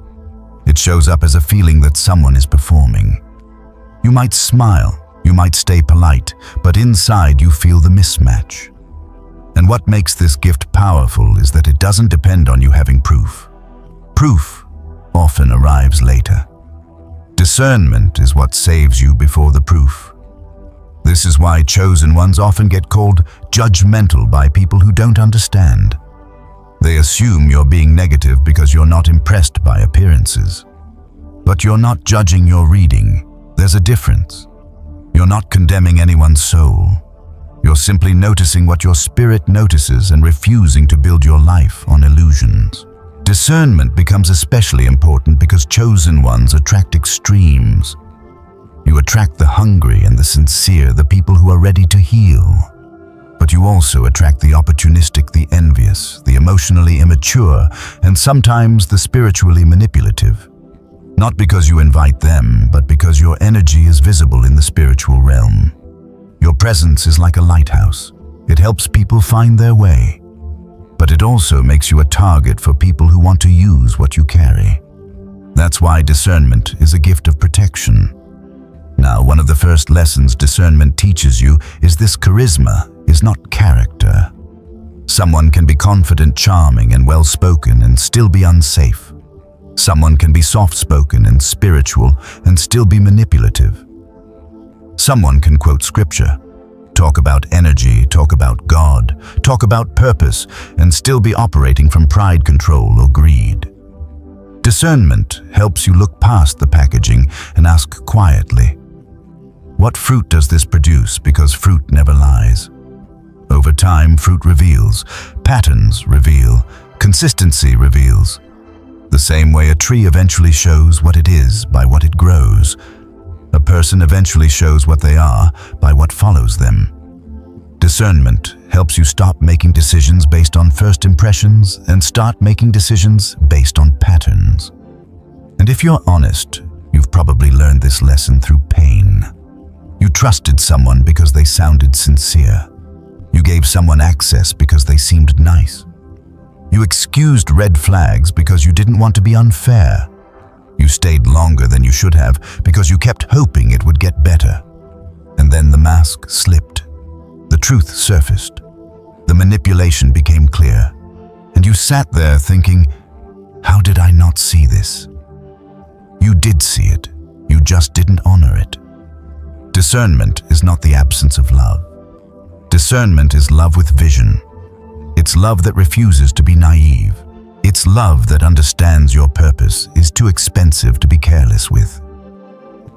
It shows up as a feeling that someone is performing. You might smile, you might stay polite, but inside you feel the mismatch. And what makes this gift powerful is that it doesn't depend on you having proof. Proof often arrives later. Discernment is what saves you before the proof. This is why chosen ones often get called judgmental by people who don't understand. They assume you're being negative because you're not impressed by appearances. But you're not judging your reading. There's a difference. You're not condemning anyone's soul. You're simply noticing what your spirit notices and refusing to build your life on illusions. Discernment becomes especially important because chosen ones attract extremes. You attract the hungry and the sincere, the people who are ready to heal. But you also attract the opportunistic, the envious, the emotionally immature, and sometimes the spiritually manipulative. Not because you invite them, but because your energy is visible in the spiritual realm. Your presence is like a lighthouse. It helps people find their way. But it also makes you a target for people who want to use what you carry. That's why discernment is a gift of protection. Now, one of the first lessons discernment teaches you is this: charisma is not character. Someone can be confident, charming, and well-spoken and still be unsafe. Someone can be soft-spoken and spiritual and still be manipulative. Someone can quote scripture, talk about energy, talk about God, talk about purpose, and still be operating from pride, control, or greed. Discernment helps you look past the packaging and ask quietly, what fruit does this produce? Because fruit never lies. Over time, fruit reveals, patterns reveal, consistency reveals. The same way a tree eventually shows what it is by what it grows, a person eventually shows what they are by what follows them. Discernment helps you stop making decisions based on first impressions and start making decisions based on patterns. And if you're honest, you've probably learned this lesson through pain. You trusted someone because they sounded sincere. You gave someone access because they seemed nice. You excused red flags because you didn't want to be unfair. You stayed longer than you should have because you kept hoping it would get better. And then the mask slipped. The truth surfaced. The manipulation became clear. And you sat there thinking, how did I not see this? You did see it. You just didn't honor it. Discernment is not the absence of love. Discernment is love with vision. It's love that refuses to be naive. It's love that understands your purpose is too expensive to be careless with.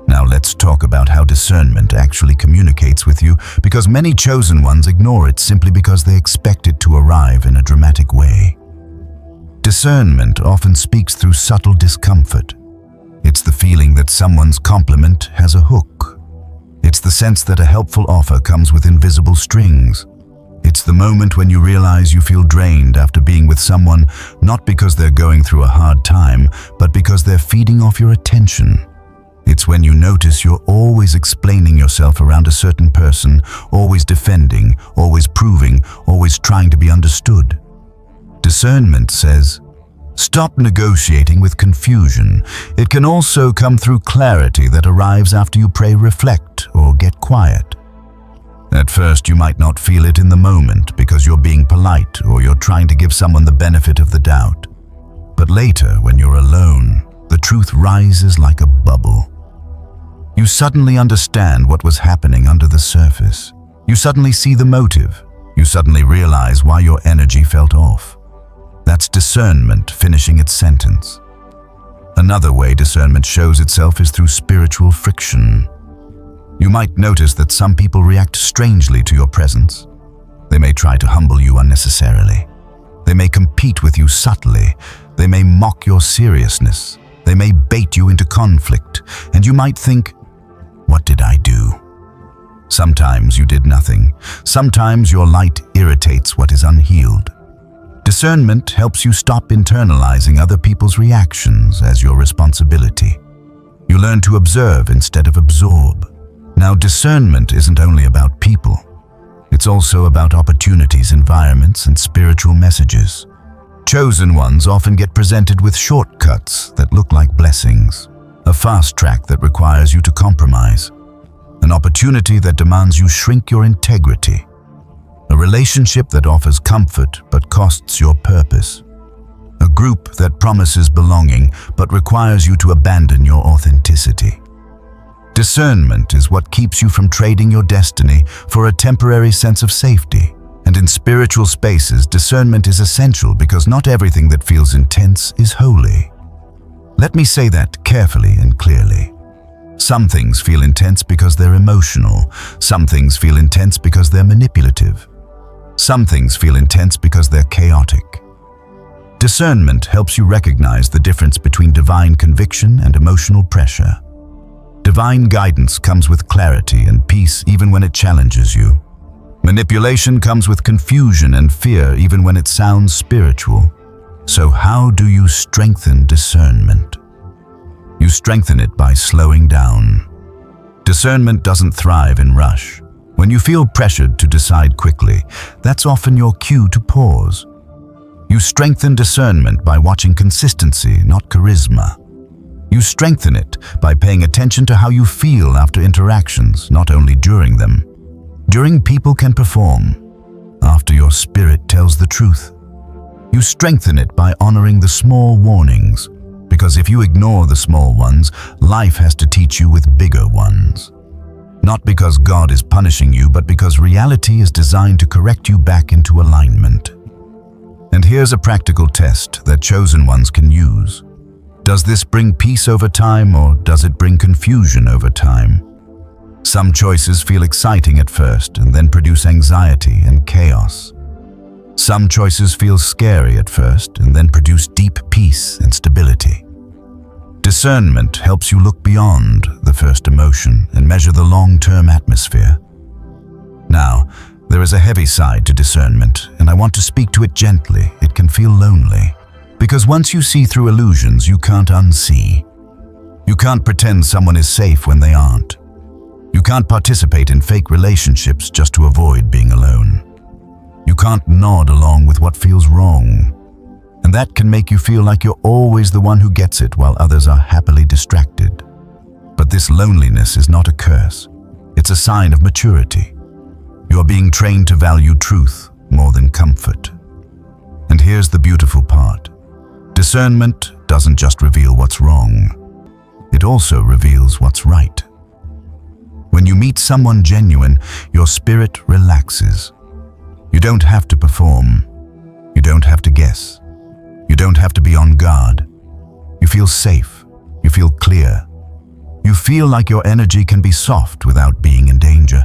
Now let's talk about how discernment actually communicates with you, because many chosen ones ignore it simply because they expect it to arrive in a dramatic way. Discernment often speaks through subtle discomfort. It's the feeling that someone's compliment has a hook. It's the sense that a helpful offer comes with invisible strings. It's the moment when you realize you feel drained after being with someone, not because they're going through a hard time, but because they're feeding off your attention. It's when you notice you're always explaining yourself around a certain person, always defending, always proving, always trying to be understood. Discernment says, stop negotiating with confusion. It can also come through clarity that arrives after you pray, reflect, or get quiet. At first, you might not feel it in the moment because you're being polite or you're trying to give someone the benefit of the doubt. But later, when you're alone, the truth rises like a bubble. You suddenly understand what was happening under the surface. You suddenly see the motive. You suddenly realize why your energy felt off. That's discernment finishing its sentence. Another way discernment shows itself is through spiritual friction. You might notice that some people react strangely to your presence. They may try to humble you unnecessarily. They may compete with you subtly. They may mock your seriousness. They may bait you into conflict, and you might think, what did I do? Sometimes you did nothing. Sometimes your light irritates what is unhealed. Discernment helps you stop internalizing other people's reactions as your responsibility. You learn to observe instead of absorb. Now, discernment isn't only about people. It's also about opportunities, environments, and spiritual messages. Chosen ones often get presented with shortcuts that look like blessings, a fast track that requires you to compromise, an opportunity that demands you shrink your integrity, a relationship that offers comfort but costs your purpose, a group that promises belonging but requires you to abandon your authenticity. Discernment is what keeps you from trading your destiny for a temporary sense of safety. And in spiritual spaces, discernment is essential because not everything that feels intense is holy. Let me say that carefully and clearly. Some things feel intense because they're emotional. Some things feel intense because they're manipulative. Some things feel intense because they're chaotic. Discernment helps you recognize the difference between divine conviction and emotional pressure. Divine guidance comes with clarity and peace even when it challenges you. Manipulation comes with confusion and fear even when it sounds spiritual. So how do you strengthen discernment? You strengthen it by slowing down. Discernment doesn't thrive in rush. When you feel pressured to decide quickly, that's often your cue to pause. You strengthen discernment by watching consistency, not charisma. You strengthen it by paying attention to how you feel after interactions, not only during them. During, people can perform. After, your spirit tells the truth. You strengthen it by honoring the small warnings, because if you ignore the small ones, life has to teach you with bigger ones. Not because God is punishing you, but because reality is designed to correct you back into alignment. And here's a practical test that chosen ones can use. Does this bring peace over time, or does it bring confusion over time? Some choices feel exciting at first and then produce anxiety and chaos. Some choices feel scary at first and then produce deep peace and stability. Discernment helps you look beyond the first emotion and measure the long-term atmosphere. Now, there is a heavy side to discernment, and I want to speak to it gently. It can feel lonely. Because once you see through illusions, you can't unsee. You can't pretend someone is safe when they aren't. You can't participate in fake relationships just to avoid being alone. You can't nod along with what feels wrong. And that can make you feel like you're always the one who gets it while others are happily distracted. But this loneliness is not a curse. It's a sign of maturity. You are being trained to value truth more than comfort. And here's the beautiful part. Discernment doesn't just reveal what's wrong. It also reveals what's right. When you meet someone genuine, your spirit relaxes. You don't have to perform. You don't have to guess. You don't have to be on guard. You feel safe. You feel clear. You feel like your energy can be soft without being in danger.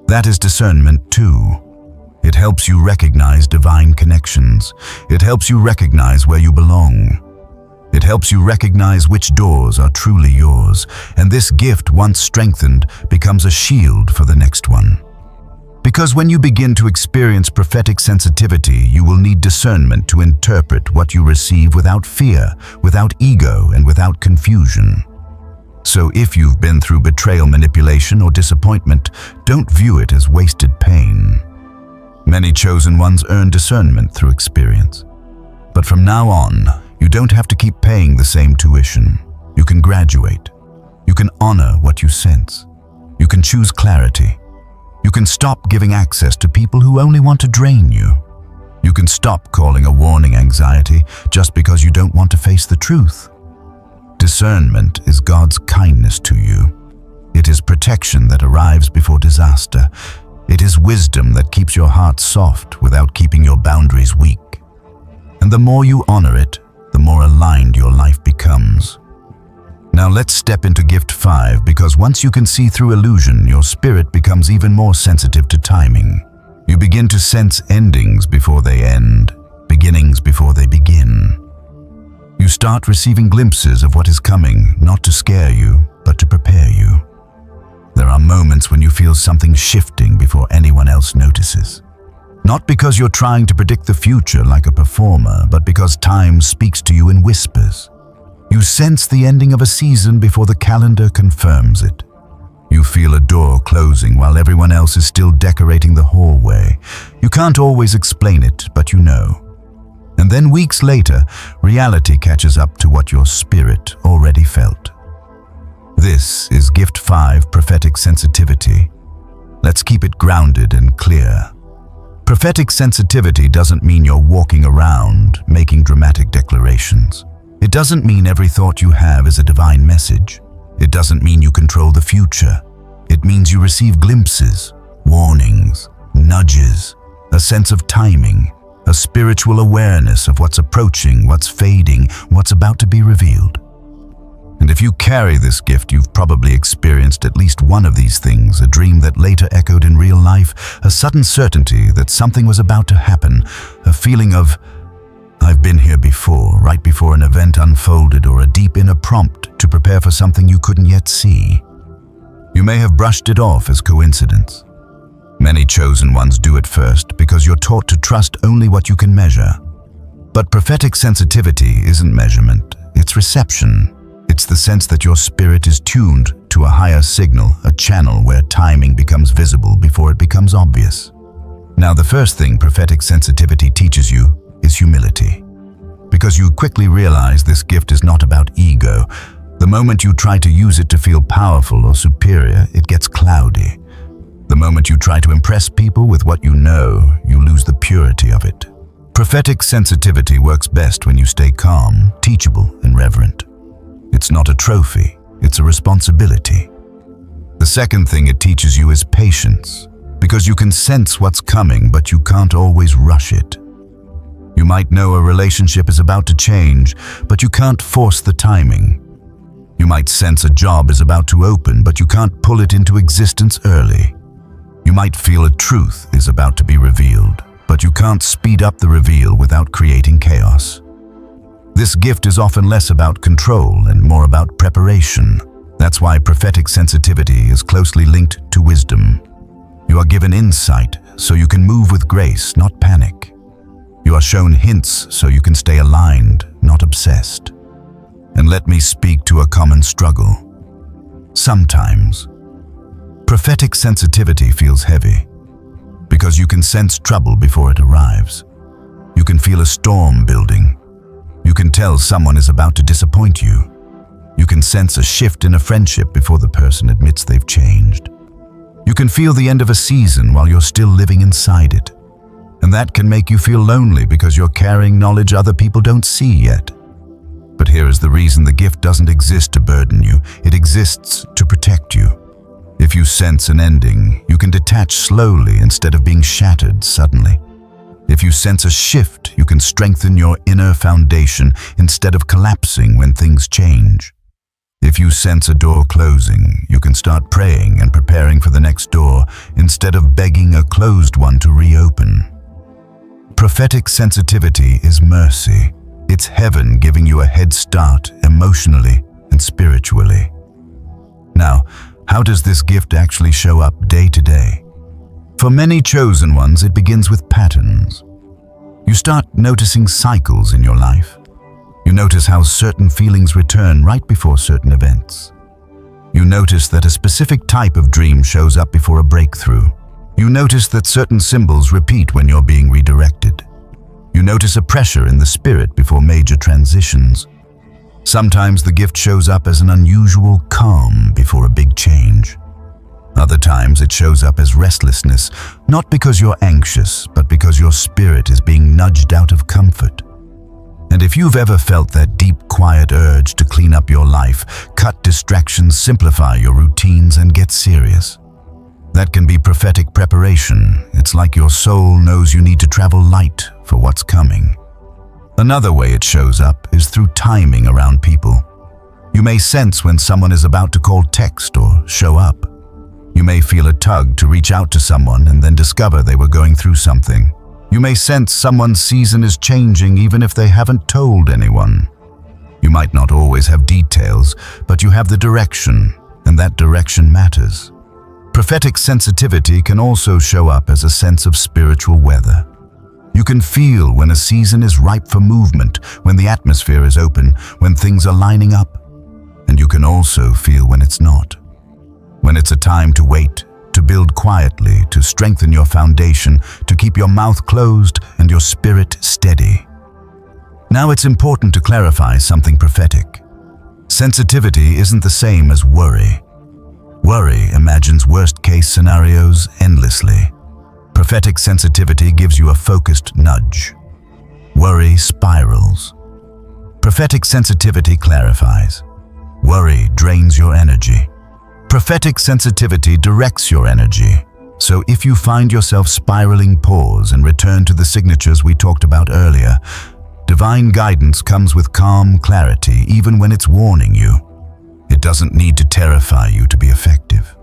That is discernment too. It helps you recognize divine connections. It helps you recognize where you belong. It helps you recognize which doors are truly yours. And this gift, once strengthened, becomes a shield for the next one. Because when you begin to experience prophetic sensitivity, you will need discernment to interpret what you receive without fear, without ego, and without confusion. So if you've been through betrayal, manipulation, or disappointment, don't view it as wasted pain. Many chosen ones earn discernment through experience. But from now on, you don't have to keep paying the same tuition. You can graduate. You can honor what you sense. You can choose clarity. You can stop giving access to people who only want to drain you. You can stop calling a warning anxiety just because you don't want to face the truth. Discernment is God's kindness to you. It is protection that arrives before disaster. It is wisdom that keeps your heart soft without keeping your boundaries weak. And the more you honor it, the more aligned your life becomes. Now let's step into gift 5, because once you can see through illusion, your spirit becomes even more sensitive to timing. You begin to sense endings before they end, beginnings before they begin. You start receiving glimpses of what is coming, not to scare you, but to prepare you. There are moments when you feel something shifting before anyone else notices. Not because you're trying to predict the future like a performer, but because time speaks to you in whispers. You sense the ending of a season before the calendar confirms it. You feel a door closing while everyone else is still decorating the hallway. You can't always explain it, but you know. And then weeks later, reality catches up to what your spirit already felt. This is gift 5, prophetic sensitivity. Let's keep it grounded and clear. Prophetic sensitivity doesn't mean you're walking around making dramatic declarations. It doesn't mean every thought you have is a divine message. It doesn't mean you control the future. It means you receive glimpses, warnings, nudges, a sense of timing, a spiritual awareness of what's approaching, what's fading, what's about to be revealed. And if you carry this gift, you've probably experienced at least one of these things, a dream that later echoed in real life, a sudden certainty that something was about to happen, a feeling of, I've been here before, right before an event unfolded, or a deep inner prompt to prepare for something you couldn't yet see. You may have brushed it off as coincidence. Many chosen ones do it first because you're taught to trust only what you can measure. But prophetic sensitivity isn't measurement, it's reception. It's the sense that your spirit is tuned to a higher signal, a channel where timing becomes visible before it becomes obvious. Now, the first thing prophetic sensitivity teaches you is humility. Because you quickly realize this gift is not about ego. The moment you try to use it to feel powerful or superior, it gets cloudy. The moment you try to impress people with what you know, you lose the purity of it. Prophetic sensitivity works best when you stay calm, teachable, and reverent. It's not a trophy, it's a responsibility. The second thing it teaches you is patience, because you can sense what's coming, but you can't always rush it. You might know a relationship is about to change, but you can't force the timing. You might sense a job is about to open, but you can't pull it into existence early. You might feel a truth is about to be revealed, but you can't speed up the reveal without creating chaos. This gift is often less about control and more about preparation. That's why prophetic sensitivity is closely linked to wisdom. You are given insight so you can move with grace, not panic. You are shown hints so you can stay aligned, not obsessed. And let me speak to a common struggle. Sometimes, prophetic sensitivity feels heavy because you can sense trouble before it arrives. You can feel a storm building. You can tell someone is about to disappoint you. You can sense a shift in a friendship before the person admits they've changed. You can feel the end of a season while you're still living inside it. And that can make you feel lonely because you're carrying knowledge other people don't see yet. But here is the reason the gift doesn't exist to burden you. It exists to protect you. If you sense an ending, you can detach slowly instead of being shattered suddenly. If you sense a shift, you can strengthen your inner foundation instead of collapsing when things change. If you sense a door closing, you can start praying and preparing for the next door instead of begging a closed one to reopen. Prophetic sensitivity is mercy. It's heaven giving you a head start emotionally and spiritually. Now, how does this gift actually show up day to day? For many chosen ones, it begins with patterns. You start noticing cycles in your life. You notice how certain feelings return right before certain events. You notice that a specific type of dream shows up before a breakthrough. You notice that certain symbols repeat when you're being redirected. You notice a pressure in the spirit before major transitions. Sometimes the gift shows up as an unusual calm before a big change. Other times it shows up as restlessness, not because you're anxious, but because your spirit is being nudged out of comfort. And if you've ever felt that deep, quiet urge to clean up your life, cut distractions, simplify your routines, and get serious, that can be prophetic preparation. It's like your soul knows you need to travel light for what's coming. Another way it shows up is through timing around people. You may sense when someone is about to call, text, or show up. You may feel a tug to reach out to someone and then discover they were going through something. You may sense someone's season is changing even if they haven't told anyone. You might not always have details, but you have the direction, and that direction matters. Prophetic sensitivity can also show up as a sense of spiritual weather. You can feel when a season is ripe for movement, when the atmosphere is open, when things are lining up. And you can also feel when it's not. When it's a time to wait, to build quietly, to strengthen your foundation, to keep your mouth closed and your spirit steady. Now it's important to clarify something prophetic. Sensitivity isn't the same as worry. Worry imagines worst-case scenarios endlessly. Prophetic sensitivity gives you a focused nudge. Worry spirals. Prophetic sensitivity clarifies. Worry drains your energy. Prophetic sensitivity directs your energy. So if you find yourself spiraling, pause and return to the signatures we talked about earlier. Divine guidance comes with calm clarity, even when it's warning you. It doesn't need to terrify you to be effective.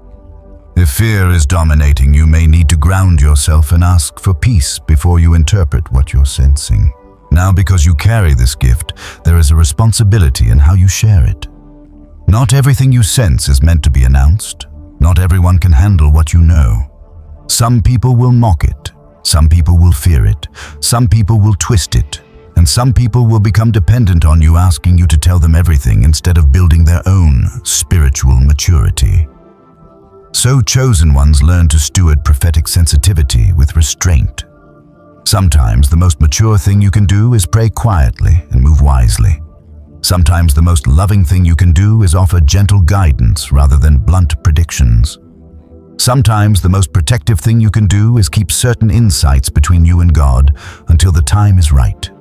If fear is dominating, you may need to ground yourself and ask for peace before you interpret what you're sensing. Now, because you carry this gift, there is a responsibility in how you share it. Not everything you sense is meant to be announced. Not everyone can handle what you know. Some people will mock it. Some people will fear it. Some people will twist it. And some people will become dependent on you, asking you to tell them everything instead of building their own spiritual maturity. So chosen ones learn to steward prophetic sensitivity with restraint. Sometimes the most mature thing you can do is pray quietly and move wisely. Sometimes the most loving thing you can do is offer gentle guidance rather than blunt predictions. Sometimes the most protective thing you can do is keep certain insights between you and God until the time is right.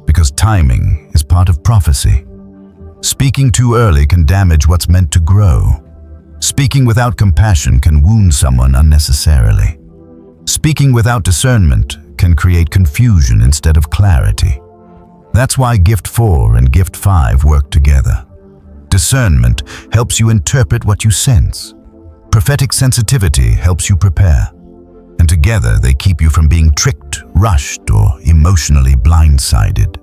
Because timing is part of prophecy. Speaking too early can damage what's meant to grow. Speaking without compassion can wound someone unnecessarily. Speaking without discernment can create confusion instead of clarity. That's why Gift 4 and Gift 5 work together. Discernment helps you interpret what you sense. Prophetic sensitivity helps you prepare. And together they keep you from being tricked, rushed, or emotionally blindsided.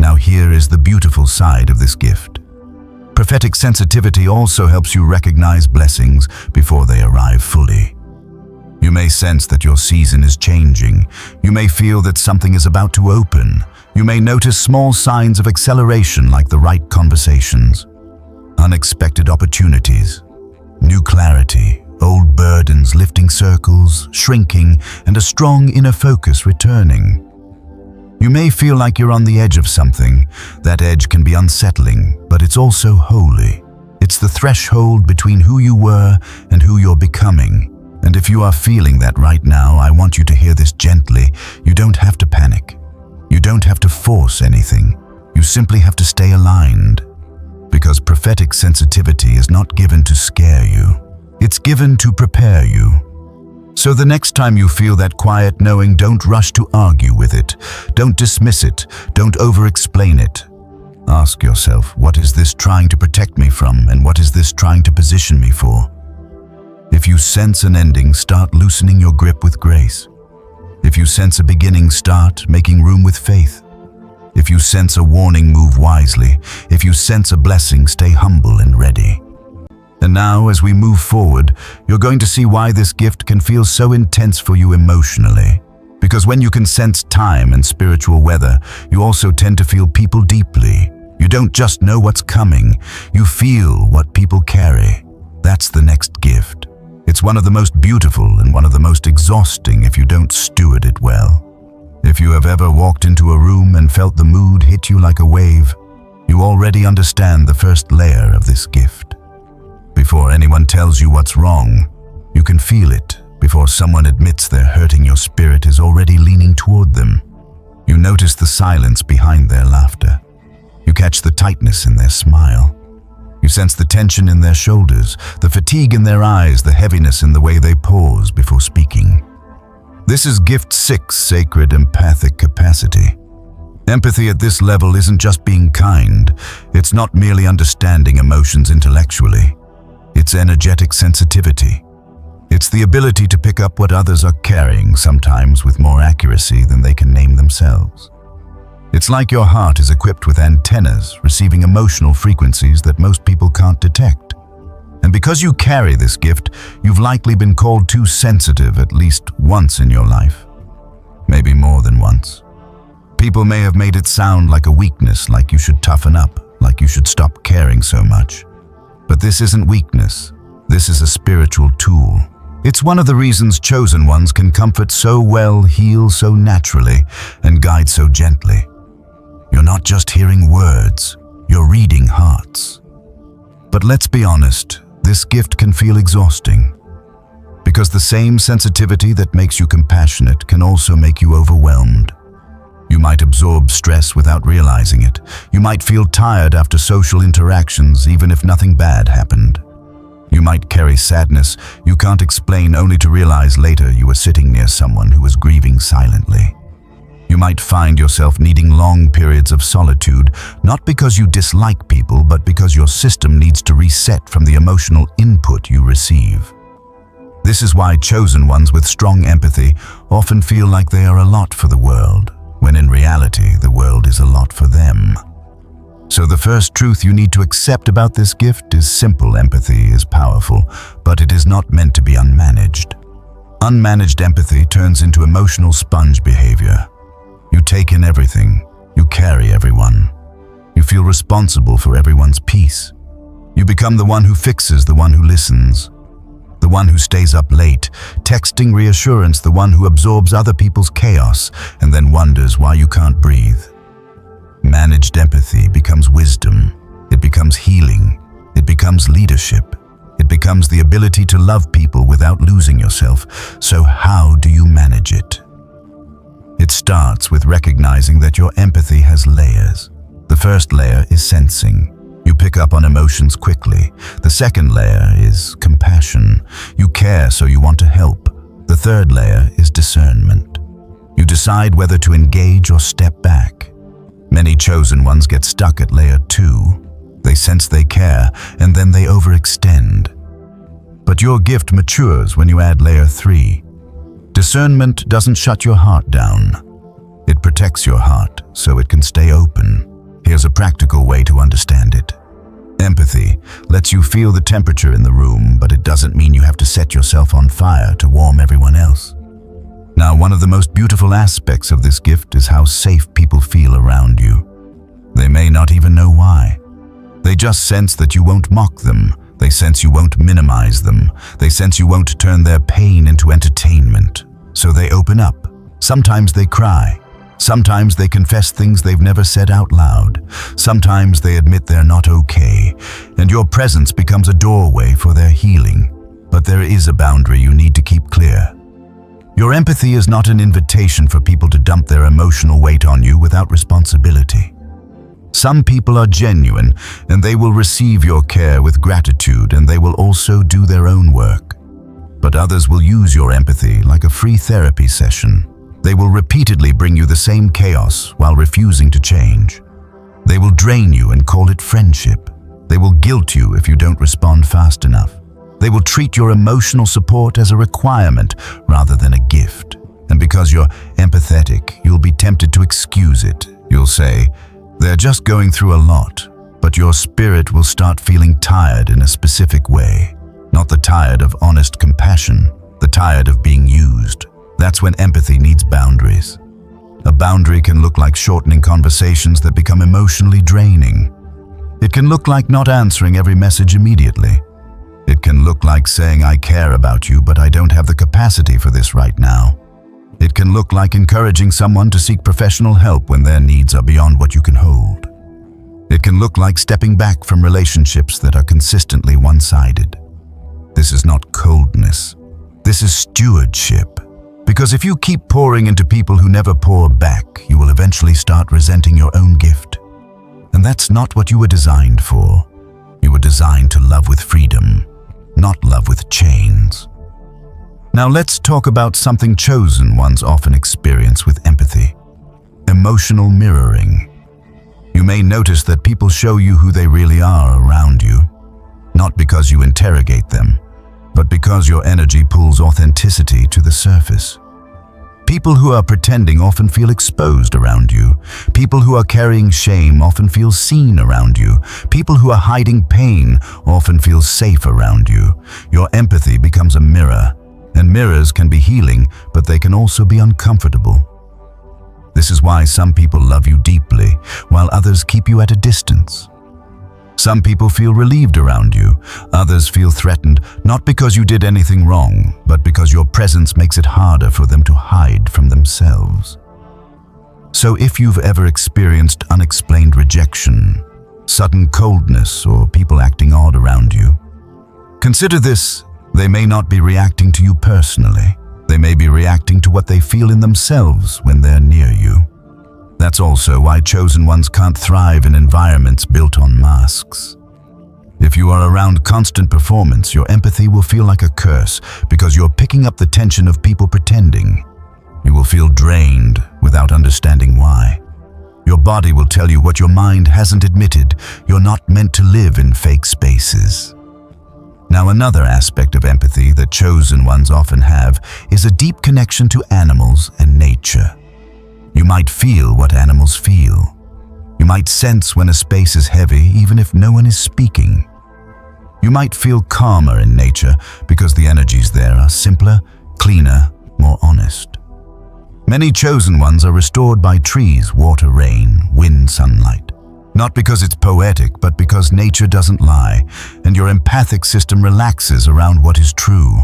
Now here is the beautiful side of this gift. Prophetic sensitivity also helps you recognize blessings before they arrive fully. You may sense that your season is changing. You may feel that something is about to open. You may notice small signs of acceleration like the right conversations, unexpected opportunities, new clarity, old burdens lifting circles, shrinking, and a strong inner focus returning. You may feel like you're on the edge of something. That edge can be unsettling, but it's also holy. It's the threshold between who you were and who you're becoming. And if you are feeling that right now, I want you to hear this gently. You don't have to panic. You don't have to force anything. You simply have to stay aligned. Because prophetic sensitivity is not given to scare you. It's given to prepare you. So the next time you feel that quiet knowing, don't rush to argue with it. Don't dismiss it. Don't over-explain it. Ask yourself, what is this trying to protect me from, and what is this trying to position me for? If you sense an ending, start loosening your grip with grace. If you sense a beginning, start making room with faith. If you sense a warning, move wisely. If you sense a blessing, stay humble and ready. And now, as we move forward, you're going to see why this gift can feel so intense for you emotionally. Because when you can sense time and spiritual weather, you also tend to feel people deeply. You don't just know what's coming, you feel what people carry. That's the next gift. It's one of the most beautiful and one of the most exhausting if you don't steward it well. If you have ever walked into a room and felt the mood hit you like a wave, you already understand the first layer of this gift. Before anyone tells you what's wrong, you can feel it. Before someone admits they're hurting, your spirit is already leaning toward them. You notice the silence behind their laughter. You catch the tightness in their smile. You sense the tension in their shoulders, the fatigue in their eyes, the heaviness in the way they pause before speaking. This is Gift 6, Sacred Empathic Capacity. Empathy at this level isn't just being kind. It's not merely understanding emotions intellectually. It's energetic sensitivity. It's the ability to pick up what others are carrying, sometimes with more accuracy than they can name themselves. It's like your heart is equipped with antennas, receiving emotional frequencies that most people can't detect. And because you carry this gift, you've likely been called too sensitive at least once in your life. Maybe more than once. People may have made it sound like a weakness, like you should toughen up, like you should stop caring so much. But this isn't weakness. This is a spiritual tool. It's one of the reasons chosen ones can comfort so well, heal so naturally, and guide so gently. You're not just hearing words, you're reading hearts. But let's be honest, this gift can feel exhausting. Because the same sensitivity that makes you compassionate can also make you overwhelmed. You might absorb stress without realizing it. You might feel tired after social interactions, even if nothing bad happened. You might carry sadness you can't explain, only to realize later you were sitting near someone who was grieving silently. You might find yourself needing long periods of solitude, not because you dislike people, but because your system needs to reset from the emotional input you receive. This is why chosen ones with strong empathy often feel like they are a lot for the world, when in reality the world is a lot for them. So the first truth you need to accept about this gift is simple: empathy is powerful, but it is not meant to be unmanaged. Unmanaged empathy turns into emotional sponge behavior. You take in everything. You carry everyone. You feel responsible for everyone's peace. You become the one who fixes, the one who listens, the one who stays up late, texting reassurance, the one who absorbs other people's chaos and then wonders why you can't breathe. Managed empathy becomes wisdom. It becomes healing. It becomes leadership. It becomes the ability to love people without losing yourself. So how do you manage it? It starts with recognizing that your empathy has layers. The first layer is sensing. You pick up on emotions quickly. The second layer is compassion. You care, so you want to help. The third layer is discernment. You decide whether to engage or step back. Many chosen ones get stuck at layer 2. They sense they care, and then they overextend. But your gift matures when you add layer 3. Discernment doesn't shut your heart down. It protects your heart so it can stay open. Here's a practical way to understand it. Empathy lets you feel the temperature in the room, but it doesn't mean you have to set yourself on fire to warm everyone else. Now, one of the most beautiful aspects of this gift is how safe people feel around you. They may not even know why. They just sense that you won't mock them. They sense you won't minimize them. They sense you won't turn their pain into entertainment. So they open up. Sometimes they cry. Sometimes they confess things they've never said out loud. Sometimes they admit they're not okay. And your presence becomes a doorway for their healing. But there is a boundary you need to keep clear. Your empathy is not an invitation for people to dump their emotional weight on you without responsibility. Some people are genuine, and they will receive your care with gratitude, and they will also do their own work. But others will use your empathy like a free therapy session. They will repeatedly bring you the same chaos while refusing to change. They will drain you and call it friendship. They will guilt you if you don't respond fast enough. They will treat your emotional support as a requirement rather than a gift. And because you're empathetic, you'll be tempted to excuse it. You'll say, "They're just going through a lot," but your spirit will start feeling tired in a specific way. Not the tired of honest compassion, the tired of being used. That's when empathy needs boundaries. A boundary can look like shortening conversations that become emotionally draining. It can look like not answering every message immediately. It can look like saying, "I care about you, but I don't have the capacity for this right now." It can look like encouraging someone to seek professional help when their needs are beyond what you can hold. It can look like stepping back from relationships that are consistently one-sided. This is not coldness. This is stewardship. Because if you keep pouring into people who never pour back, you will eventually start resenting your own gift. And that's not what you were designed for. You were designed to love with freedom, not love with chains. Now let's talk about something chosen ones often experience with empathy: emotional mirroring. You may notice that people show you who they really are around you, not because you interrogate them, but because your energy pulls authenticity to the surface. People who are pretending often feel exposed around you. People who are carrying shame often feel seen around you. People who are hiding pain often feel safe around you. Your empathy becomes a mirror, and mirrors can be healing, but they can also be uncomfortable. This is why some people love you deeply, while others keep you at a distance. Some people feel relieved around you. Others feel threatened, not because you did anything wrong, but because your presence makes it harder for them to hide from themselves. So if you've ever experienced unexplained rejection, sudden coldness, or people acting odd around you, consider this: they may not be reacting to you personally. They may be reacting to what they feel in themselves when they're near you. That's also why chosen ones can't thrive in environments built on masks. If you are around constant performance, your empathy will feel like a curse because you're picking up the tension of people pretending. You will feel drained without understanding why. Your body will tell you what your mind hasn't admitted: you're not meant to live in fake spaces. Now, another aspect of empathy that chosen ones often have is a deep connection to animals and nature. You might feel what animals feel. You might sense when a space is heavy even if no one is speaking. You might feel calmer in nature because the energies there are simpler, cleaner, more honest. Many chosen ones are restored by trees, water, rain, wind, sunlight. Not because it's poetic, but because nature doesn't lie, and your empathic system relaxes around what is true.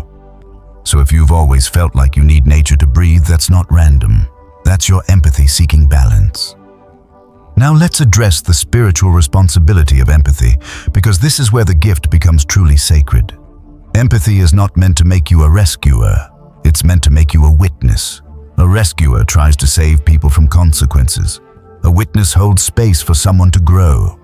So if you've always felt like you need nature to breathe, that's not random. That's your empathy seeking balance. Now let's address the spiritual responsibility of empathy, because this is where the gift becomes truly sacred. Empathy is not meant to make you a rescuer. It's meant to make you a witness. A rescuer tries to save people from consequences. A witness holds space for someone to grow.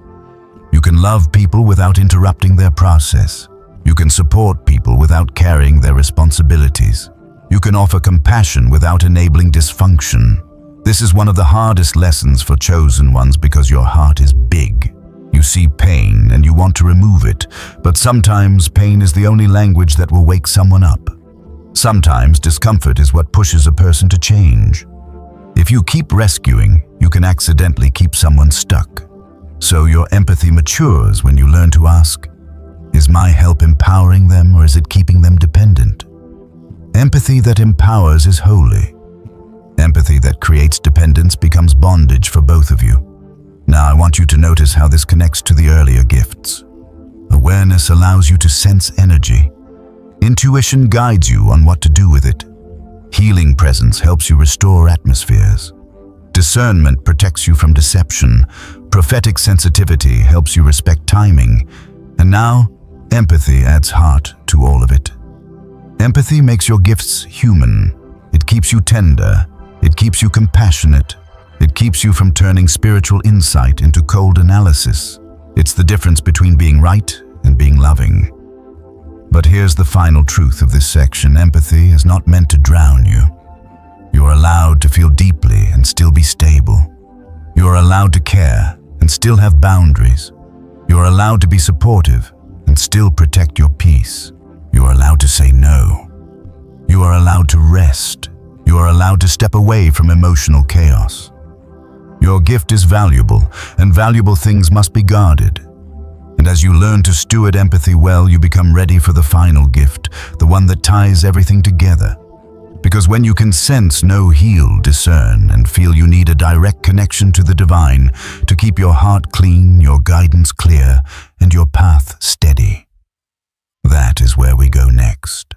You can love people without interrupting their process. You can support people without carrying their responsibilities. You can offer compassion without enabling dysfunction. This is one of the hardest lessons for chosen ones because your heart is big. You see pain and you want to remove it, but sometimes pain is the only language that will wake someone up. Sometimes discomfort is what pushes a person to change. If you keep rescuing, you can accidentally keep someone stuck. So your empathy matures when you learn to ask, is my help empowering them or is it keeping them dependent? Empathy that empowers is holy. Empathy that creates dependence becomes bondage for both of you. Now I want you to notice how this connects to the earlier gifts. Awareness allows you to sense energy. Intuition guides you on what to do with it. Healing presence helps you restore atmospheres. Discernment protects you from deception. Prophetic sensitivity helps you respect timing. And now, empathy adds heart to all of it. Empathy makes your gifts human. It keeps you tender. It keeps you compassionate. It keeps you from turning spiritual insight into cold analysis. It's the difference between being right and being loving. But here's the final truth of this section. Empathy is not meant to drown you. You are allowed to feel deeply and still be stable. You are allowed to care and still have boundaries. You are allowed to be supportive and still protect your peace. You are allowed to say no. You are allowed to rest. You are allowed to step away from emotional chaos. Your gift is valuable, and valuable things must be guarded. And as you learn to steward empathy well, you become ready for the final gift, the one that ties everything together. Because when you can sense, know, heal, discern, and feel you need a direct connection to the divine to keep your heart clean, your guidance clear, and your path steady, that is where we go next.